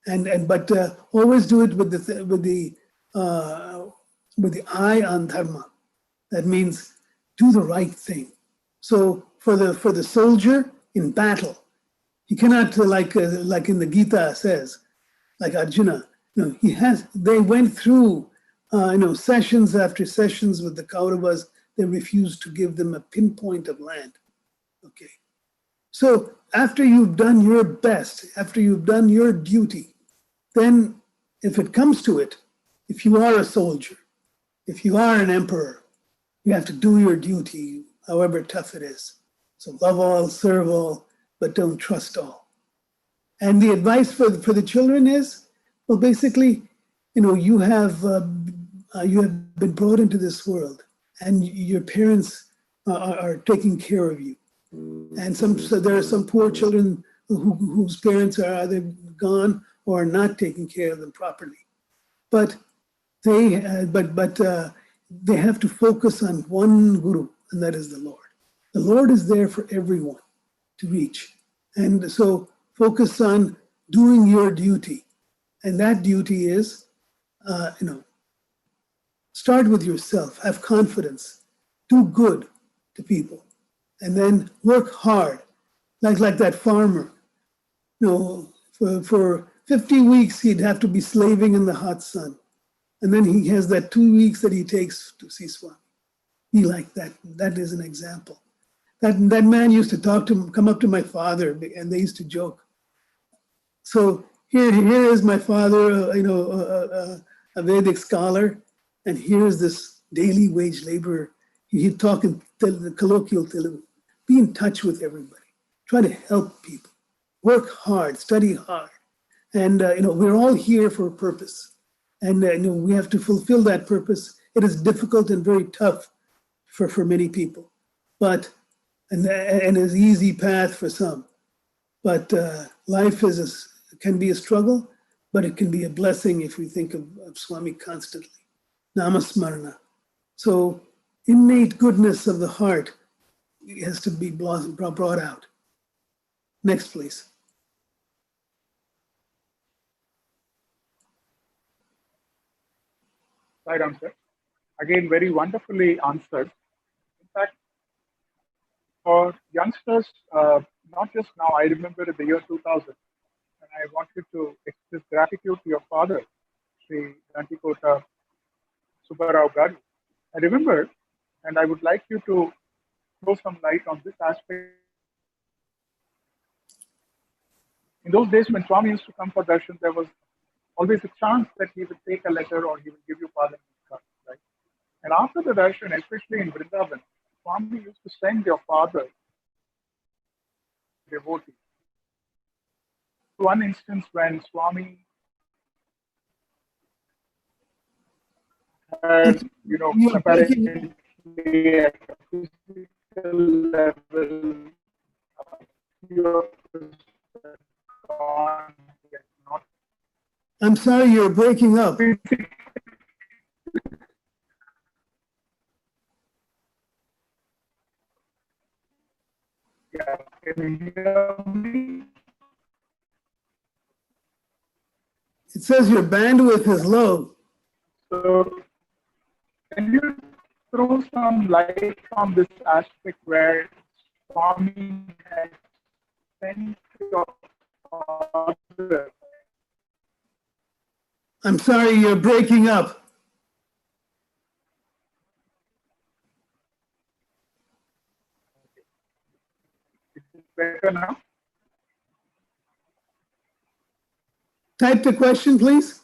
but always do it with the eye on dharma. That means do the right thing. So for the soldier in battle, he cannot like in the Gita says, like Arjuna. They went through sessions after sessions with the Kauravas. They refused to give them a pinpoint of land. Okay. So after you've done your best, after you've done your duty, then if it comes to it, if you are a soldier, if you are an emperor, you have to do your duty, however tough it is. So love all, serve all, but don't trust all. And the advice for the children is, well, basically, you have been brought into this world, and your parents are taking care of you. And so there are some poor children whose parents are either gone or are not taking care of them properly. But they have to focus on one guru, and that is the Lord. The Lord is there for everyone to reach. And so focus on doing your duty. And that duty is, start with yourself, have confidence, do good to people, and then work hard, like that farmer. For 50 weeks, he'd have to be slaving in the hot sun. And then he has that 2 weeks that he takes to see Swami. Be like that. That is an example. That man used to come up to my father, and they used to joke. So here is my father, a Vedic scholar, and here's this daily wage laborer. He'd talk in colloquial Telugu. Be in touch with everybody. Try to help people. Work hard, study hard. And, we're all here for a purpose. And we have to fulfill that purpose. It is difficult and very tough for many people, and is an easy path for some. But life can be a struggle, but it can be a blessing if we think of Swami constantly. Namasmarana. So innate goodness of the heart has to be brought out. Next, please. Right answer. Again, very wonderfully answered. In fact, for youngsters, not just now, I remember in the year 2000, and I wanted to express gratitude to your father, Shri Ghandikota Subba Rao. I remember, and I would like you to throw some light on this aspect. In those days when Swami used to come for darshan, there was always a chance that he would take a letter or he would give you father card, right? And after the darshan, especially in Vrindavan, Swami used to send your father devotee. One instance when Swami had, apparently at a physical level, not. I'm sorry, you're breaking up. Yeah, can you hear me? It says your bandwidth is low. So, can you throw some light on this aspect where Swami has sent your father? I'm sorry, you're breaking up. Is it better now? Type the question, please.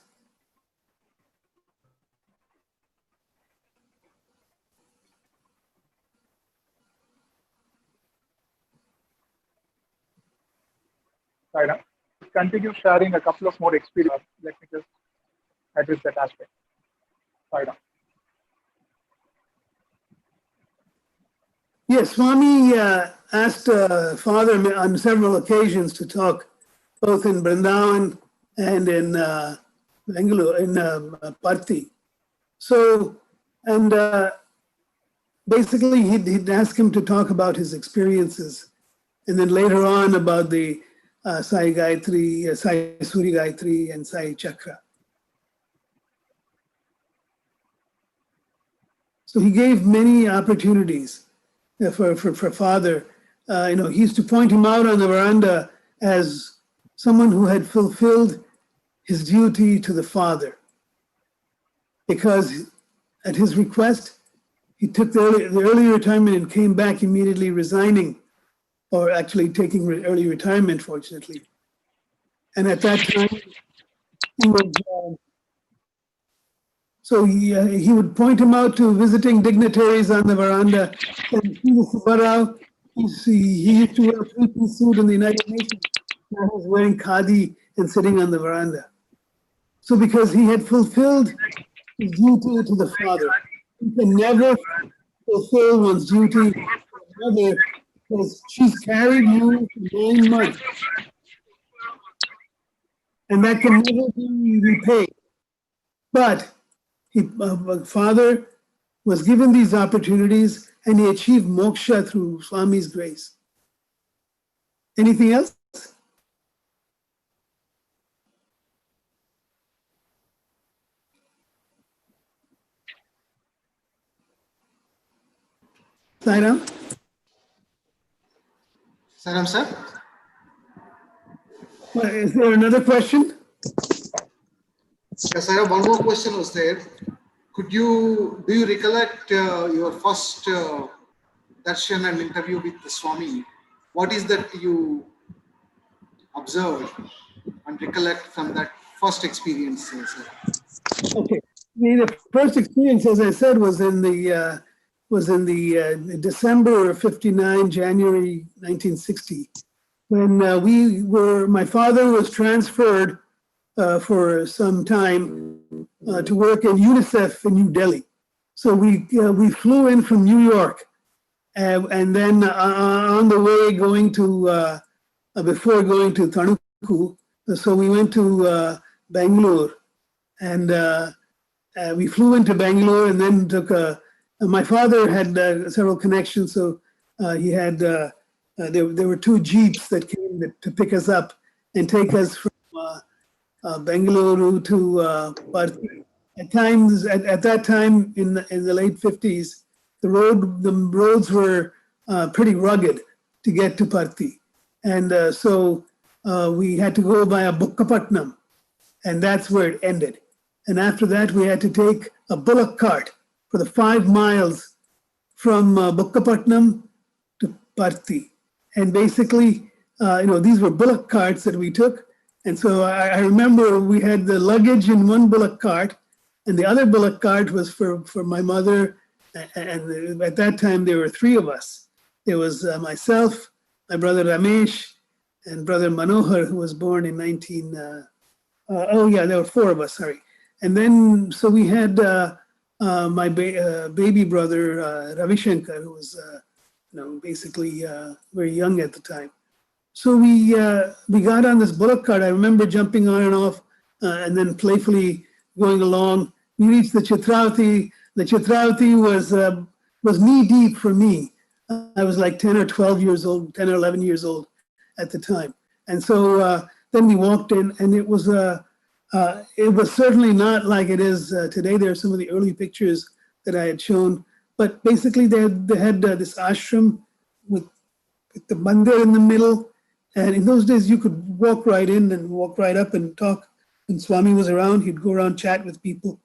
Right now. Continue sharing a couple of more experiences. Let me just address that aspect. Right now. Yes, Swami asked Father on several occasions to talk, both in Vrindavan and in Bangalore, in Parthi. So And basically, he'd ask him to talk about his experiences. And then later on about the Sai Gayathree, Sai Surya Gayathree, and Sai Chakra. So he gave many opportunities for father. He used to point him out on the veranda as someone who had fulfilled his duty to the father. Because at his request, he took the early retirement and came back immediately resigning, or actually taking early retirement, fortunately. And at that time, he was, so he would point him out to visiting dignitaries on the veranda. And Subba Rao, he used to wear a three-piece suit in the United Nations. Now he was wearing khadi and sitting on the veranda. So because he had fulfilled his duty to the father, you can never fulfill one's duty to another because she's carried you for 9 months. And that can never be repaid. But father was given these opportunities and he achieved moksha through Swami's grace. Anything else? Sairam? Sairam, sir? Well, is there another question? Yes, Sairam, one more question was there. Do you recollect your first darshan and interview with the Swami? What is that you observed and recollect from that first experience, sir? Okay. The first experience, as I said, was in the December of '59, January 1960, when my father was transferred for some time to work in UNICEF in New Delhi. So we flew in from New York, and then on the way going to before going to Tanuku, so we went to Bangalore, and we flew into Bangalore, and then took my father had several connections, so he had there were 2 jeeps that came to pick us up and take us from Bangalore to Parthi. At that time in the late 50s, the roads were pretty rugged to get to Parthi, and so we had to go via Bukkapatnam, and that's where it ended. And after that, we had to take a bullock cart for the 5 miles from Bukkapatnam to Parthi. And basically, these were bullock carts that we took. And so I remember we had the luggage in one bullock cart, and the other bullock cart was for my mother. And at that time, there were 3 of us. There was myself, my brother Ramesh, and brother Manohar, who was born in there were 4 of us, sorry. And then, so we had my baby brother, Ravi Shankar, who was, basically very young at the time. So we got on this bullock cart. I remember jumping on and off and then playfully going along. We reached the Chitravati. The Chitravati was knee deep for me. I was like 10 or 12 years old, 10 or 11 years old at the time. And so then we walked in, and it was certainly not like it is today. There are some of the early pictures that I had shown, but basically they had this ashram with the mandir in the middle. And in those days, you could walk right in and walk right up and talk. When Swami was around, he'd go around, chat with people.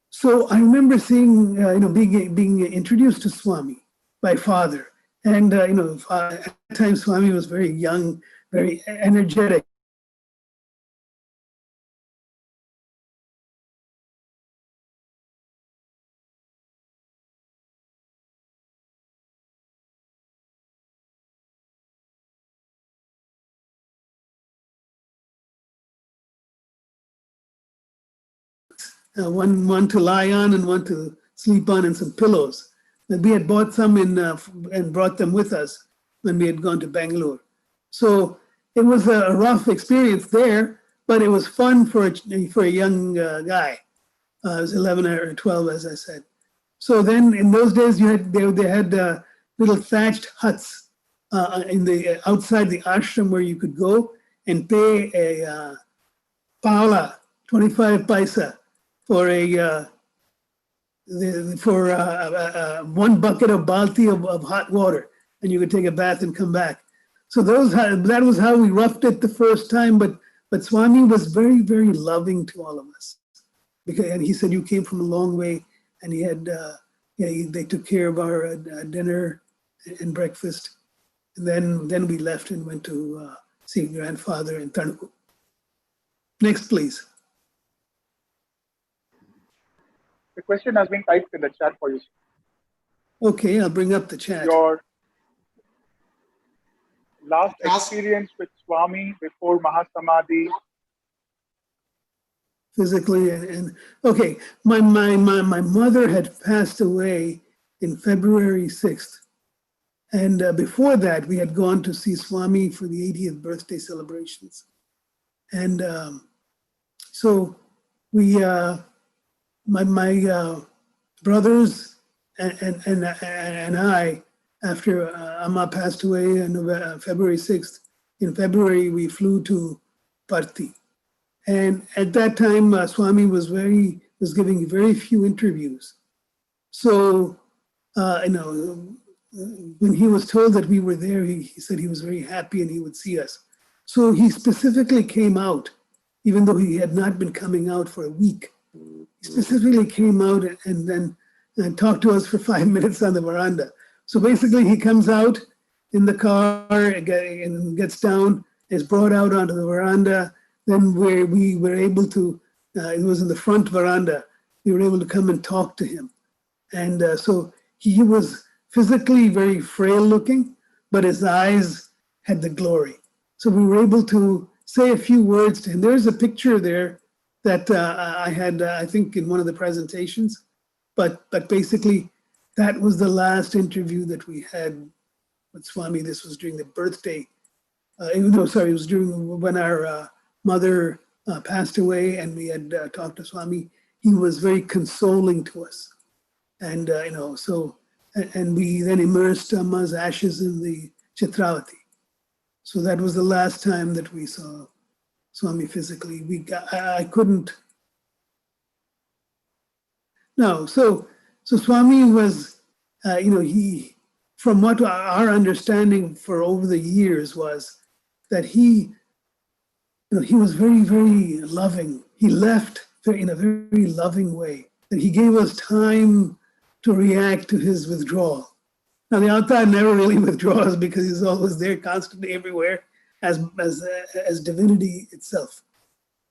So I remember seeing, being introduced to Swami by father. And, at that time, Swami was very young, very energetic. One to lie on and one to sleep on, and some pillows. And we had bought some and brought them with us when we had gone to Bangalore. So it was a rough experience there, but it was fun for a young guy. It was 11 or 12, as I said. So then in those days, they had little thatched huts outside the ashram where you could go and pay a paula, 25 paisa, for one bucket of balti of hot water, and you could take a bath and come back. So that was how we roughed it the first time. But Swami was very, very loving to all of us, and he said, you came from a long way, and he had they took care of our dinner and breakfast, and then we left and went to see grandfather in Tanuku. Next, please. The question has been typed in the chat for you. Okay, I'll bring up the chat. Your last experience with Swami before Mahasamadhi. Physically and okay, my mother had passed away in February 6th. And before that, we had gone to see Swami for the 80th birthday celebrations. And so we, my brothers and I, after Amma passed away on February 6th, in February, we flew to Parthi. And at that time, Swami was giving very few interviews. So, when he was told that we were there, he said he was very happy and he would see us. So he specifically came out, even though he had not been coming out for a week. He specifically came out and then talked to us for 5 minutes on the veranda. So basically he comes out in the car and gets down, is brought out onto the veranda. Then we were able to, it was in the front veranda, we were able to come and talk to him. And so he was physically very frail looking, but his eyes had the glory. So we were able to say a few words to him. There's a picture there that I had, I think, in one of the presentations. But basically, that was the last interview that we had with Swami. This was during the birthday. It was during when our mother passed away, and we had talked to Swami. He was very consoling to us, and and we then immersed Amma's ashes in the Chitravati. So that was the last time that we saw Swami physically. I couldn't. No, so Swami was, he, from what our understanding for over the years was that he was very, very loving. He left in a very loving way. And he gave us time to react to his withdrawal. Now, the avatar never really withdraws because he's always there, constantly everywhere, as divinity itself.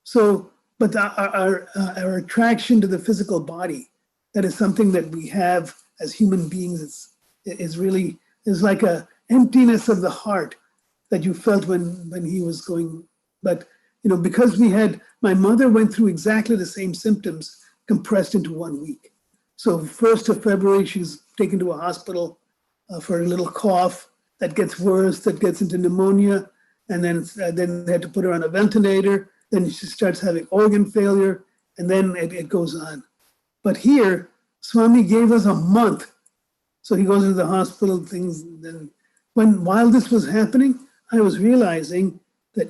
So, but our attraction to the physical body, that is something that we have as human beings. Is really like a emptiness of the heart that you felt when he was going. But because my mother went through exactly the same symptoms compressed into 1 week. So 1st of February, she was taken to a hospital for a little cough that gets worse, that gets into pneumonia, and then they had to put her on a ventilator. Then she starts having organ failure, and then it goes on. But here, Swami gave us a month. So he goes into the hospital, things. Then while this was happening, I was realizing that,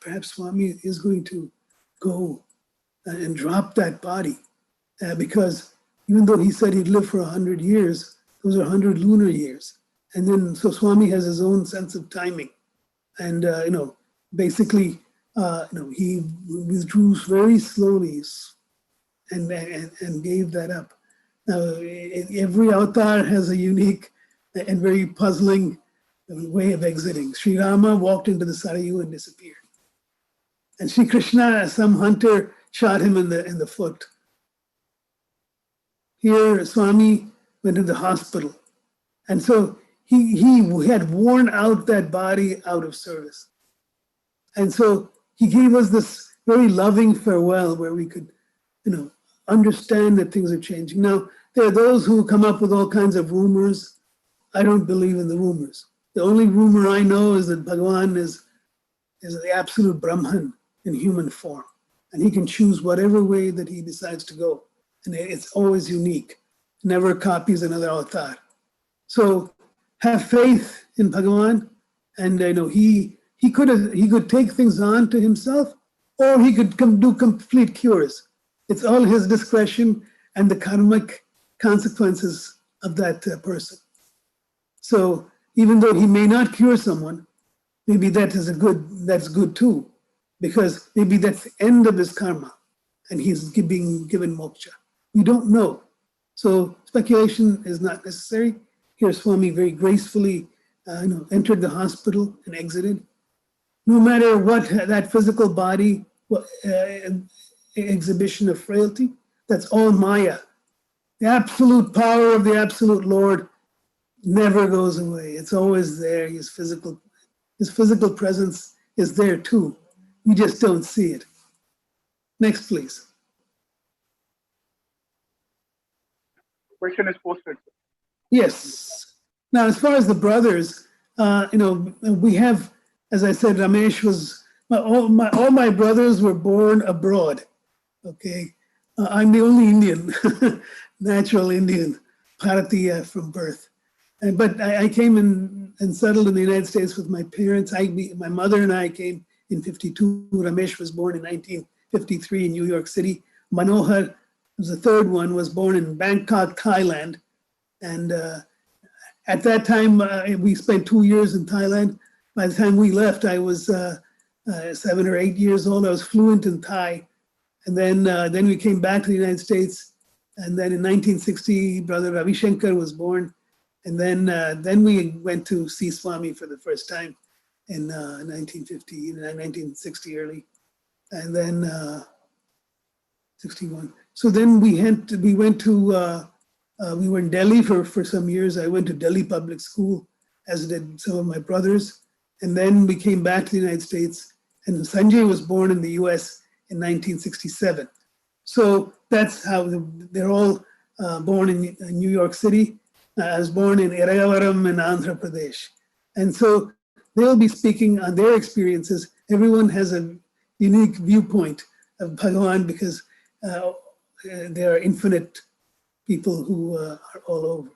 perhaps Swami is going to go and drop that body because even though he said he'd live for 100 years, those are 100 lunar years. And then, so Swami has his own sense of timing. And, basically, he withdrew very slowly and gave that up. Now, every avatar has a unique and very puzzling way of exiting. Sri Rama walked into the Sarayu and disappeared. And Sri Krishna, some hunter, shot him in the foot. Here, Swami went to the hospital. And so he had worn out that body out of service. And so he gave us this very loving farewell where we could, understand that things are changing. Now, there are those who come up with all kinds of rumors. I don't believe in the rumors. The only rumor I know is that Bhagavan is the absolute Brahman in human form. And he can choose whatever way that he decides to go. and it's always unique, never copies another avatar. So have faith in Bhagavan, and he could take things on to himself, or he could do complete cures. It's all his discretion and the karmic consequences of that person. So even though he may not cure someone, maybe that's good too, because maybe that's the end of his karma, and he's being given moksha. We don't know. So speculation is not necessary. Here, Swami very gracefully entered the hospital and exited. No matter what that physical body exhibition of frailty, that's all Maya. The absolute power of the absolute Lord never goes away. It's always there. His physical presence is there too. You just don't see it. Next, please. Question is posted. Yes. Now, as far as the brothers, we have, as I said, Ramesh was, all my brothers were born abroad. Okay. I'm the only Indian, natural Indian, Bharatiya from birth. But I came in and settled in the United States with my parents. My mother and I came in 52. Ramesh was born in 1953 in New York City. Manohar, who's the third one, was born in Bangkok, Thailand. And at that time, we spent 2 years in Thailand. By the time we left, I was 7 or 8 years old. I was fluent in Thai. And then we came back to the United States. And then in 1960, Brother Ravi Shankar was born. And then we went to see Swami for the first time in 1960 early, and then 61. So then we were in Delhi for some years. I went to Delhi public school, as did some of my brothers. And then we came back to the United States, and Sanjay was born in the US in 1967. So that's how they're all born in New York City. I was born in Iragavaram in Andhra Pradesh. And so they'll be speaking on their experiences. Everyone has a unique viewpoint of Bhagavan because there are infinite people who are all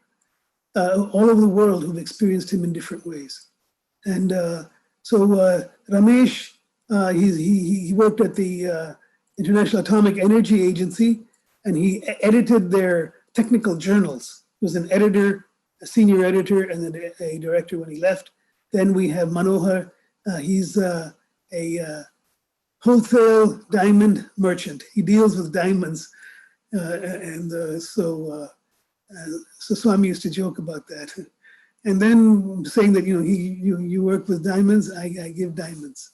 over the world who've experienced him in different ways. And so Ramesh, he worked at the International Atomic Energy Agency, and he edited their technical journals. He was an editor, a senior editor, and then a director when he left. Then we have Manohar. He's a wholesale diamond merchant. He deals with diamonds. So Swami used to joke about that. And then saying that, you work with diamonds, I give diamonds.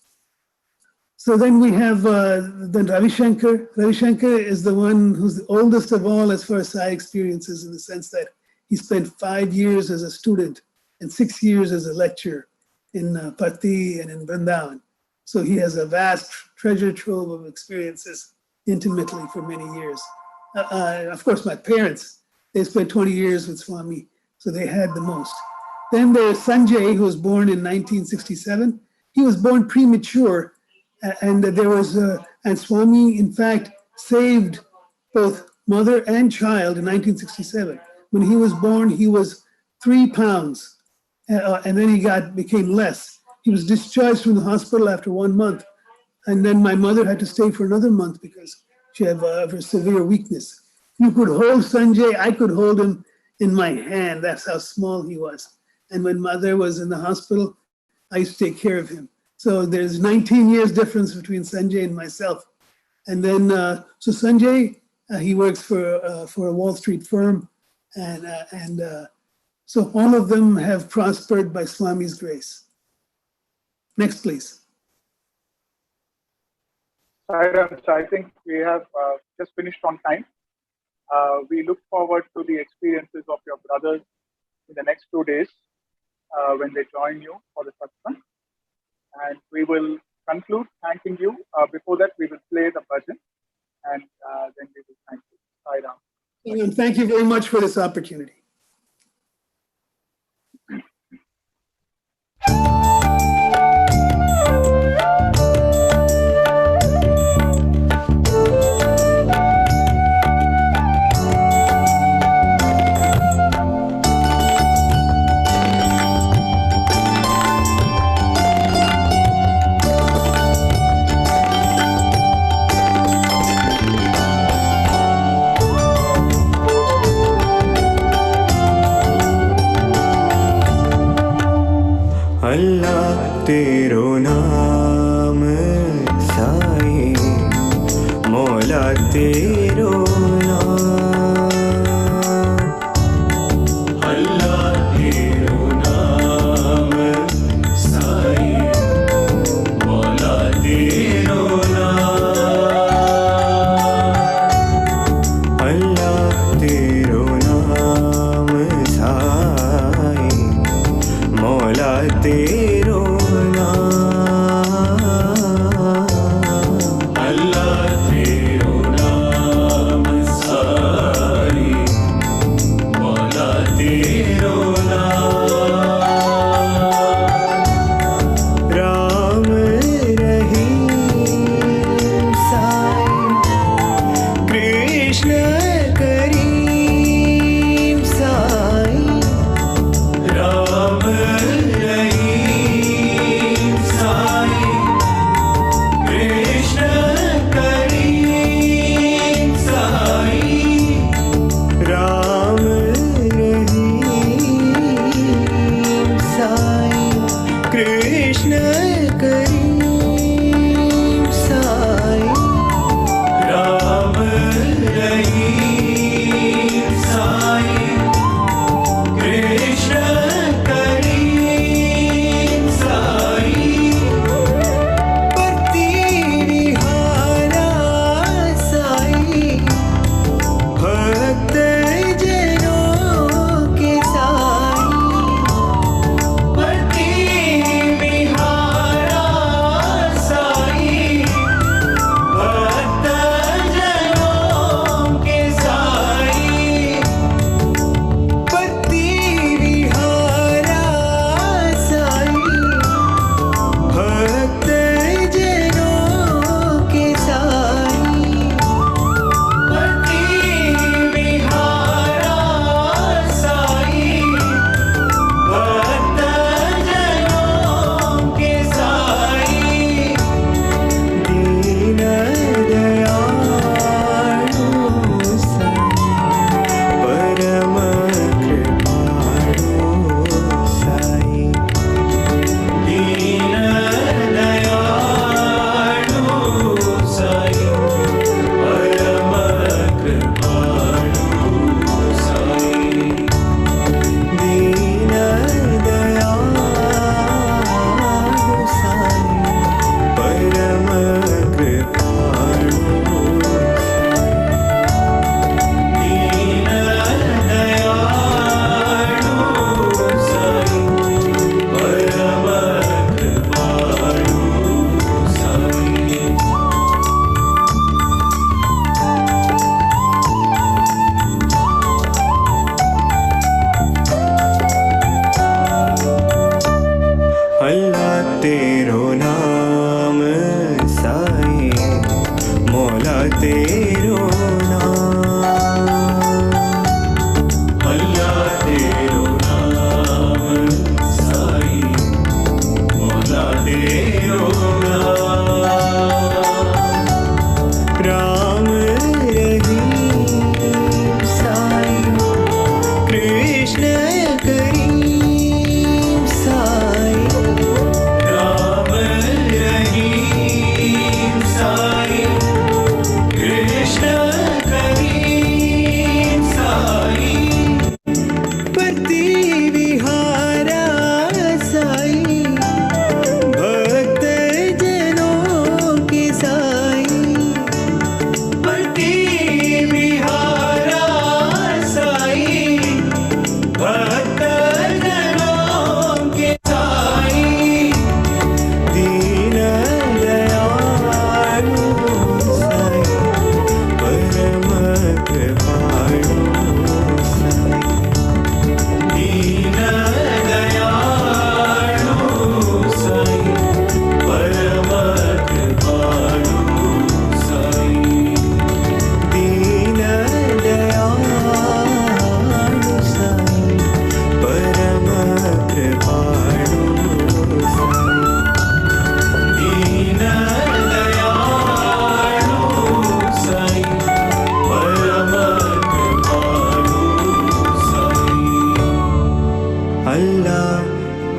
So then we have then Ravi Shankar. Ravi Shankar is the one who's the oldest of all as far as Sai experiences, in the sense that he spent 5 years as a student and 6 years as a lecturer in Patti and in Vrindavan. So he has a vast treasure trove of experiences intimately for many years. Of course, my parents, they spent 20 years with Swami, so they had the most. Then there's Sanjay, who was born in 1967. He was born premature, and and Swami, in fact, saved both mother and child in 1967. When he was born, he was 3 pounds, and then he became less. He was discharged from the hospital after 1 month, and then my mother had to stay for another month because she had a severe weakness. You could hold Sanjay, I could hold him in my hand. That's how small he was. And when mother was in the hospital, I used to take care of him. So there's 19 years difference between Sanjay and myself. And then, so Sanjay, he works for a Wall Street firm. And so all of them have prospered by Swami's grace. Next, please. I think we have just finished on time. We look forward to the experiences of your brothers in the next 2 days when they join you for the satsang. And we will conclude thanking you. Before that, we will play the bhajan, and then we will thank you. Sai Ram. And thank you very much for this opportunity. अल्लाह तेरो नाम साई, मौला तेरो नाम, अल्लाह तेरो नाम साई, मौला तेरो नाम, अल्लाह तेरो नाम साई, मौला तेरो नाम, अल्लाह तेरो नाम साई, मौला तेरो नाम, राम रहीम साई, कृष्ण करीम साई, राम रहीम साई, कृष्ण करीम साई, राम रहीम साई, कृष्ण करीम साई, राम रहीम साई, कृष्ण करीम साई, पति विहारा साई, भक्त जनों के साई, पति विहारा साई, भक्त जनों के साई, पति विहारा साई, भक्त जनों के साई, पति विहारा साई, भक्त जनों के साई, दीन दयालु साई, परम कृपालु साई, दीन दयालु साई, परम कृपालु साई, दीन दयालु साई, परम कृपालु दीन दयालु साई, परम कृपालु साई। अल्लाह तेरो नाम साई, मौला तेरो नाम, अल्लाह तेरो नाम साई, मौला तेरो नाम, राम रहीम साई, कृष्ण करीम साई, राम रहीम साई, कृष्ण करीम साई, पति विहारा साई, भक्त जनों के साई, पति विहारा साई, भक्त जनों के साई, दीन दयालु साई, परम कृपालु साई, दीन दयालु साई, परम कृपालु साई, दीन दयालु साई, परम कृपालु साई, दीन दयालु साई, परम कृपालु साई, अल्लाह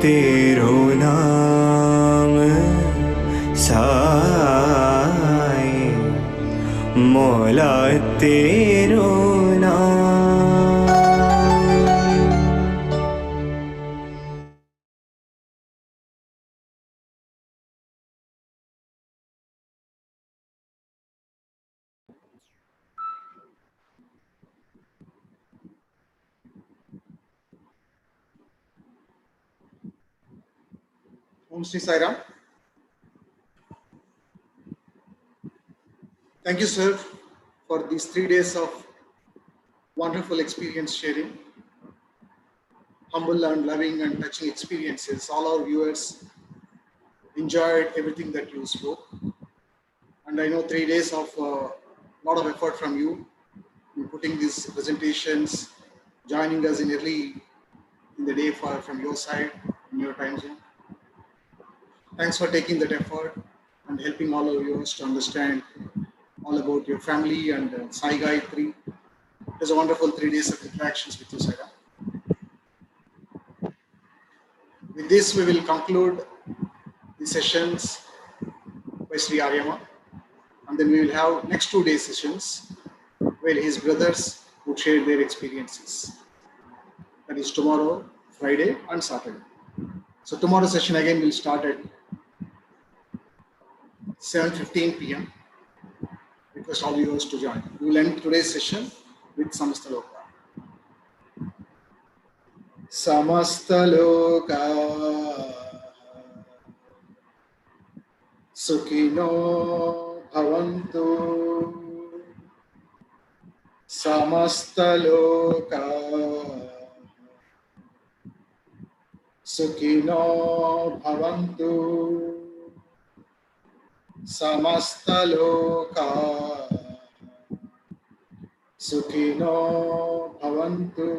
तेरो नाम भला तेरो नाम। Om Shri Sai Ram. Thank you, sir, for these 3 days of wonderful experience sharing, humble and loving and touching experiences. All our viewers enjoyed everything that you spoke. And I know 3 days of lot of effort from you in putting these presentations, joining us in early in the day from your side, in your time zone. Thanks for taking that effort and helping all our viewers to understand all about your family and Sai Gayathree. It was a wonderful 3 days of interactions with you, Saira. With this, we will conclude the sessions by Sri Aryama, and then we will have next 2 day sessions where his brothers would share their experiences. That is tomorrow, Friday and Saturday. So tomorrow's session again will start at 7:15 p.m. Request all viewers to join. We will end today's session with Samastaloka. Samastaloka Sukhino Bhavantu. Samastaloka Sukhino Bhavantu. Samastaloka Sukhino Bhavantu.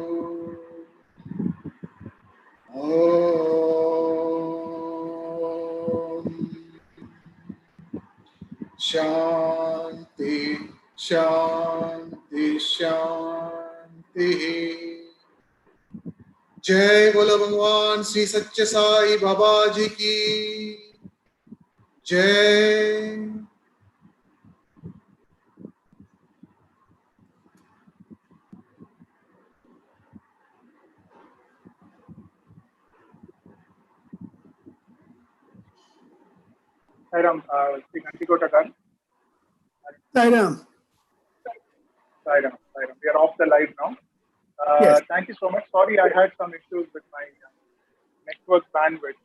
Om Shanti Shanti Shanti. Jai Bola Bhagavan Sri Satya Sai Baba Ji ki Jai. Sai Ram, Shri Ghandikota Gar. Sai Ram. Sai Ram, Sai Ram. We are off the live now. Yes. Thank you so much. Sorry, I had some issues with my network bandwidth.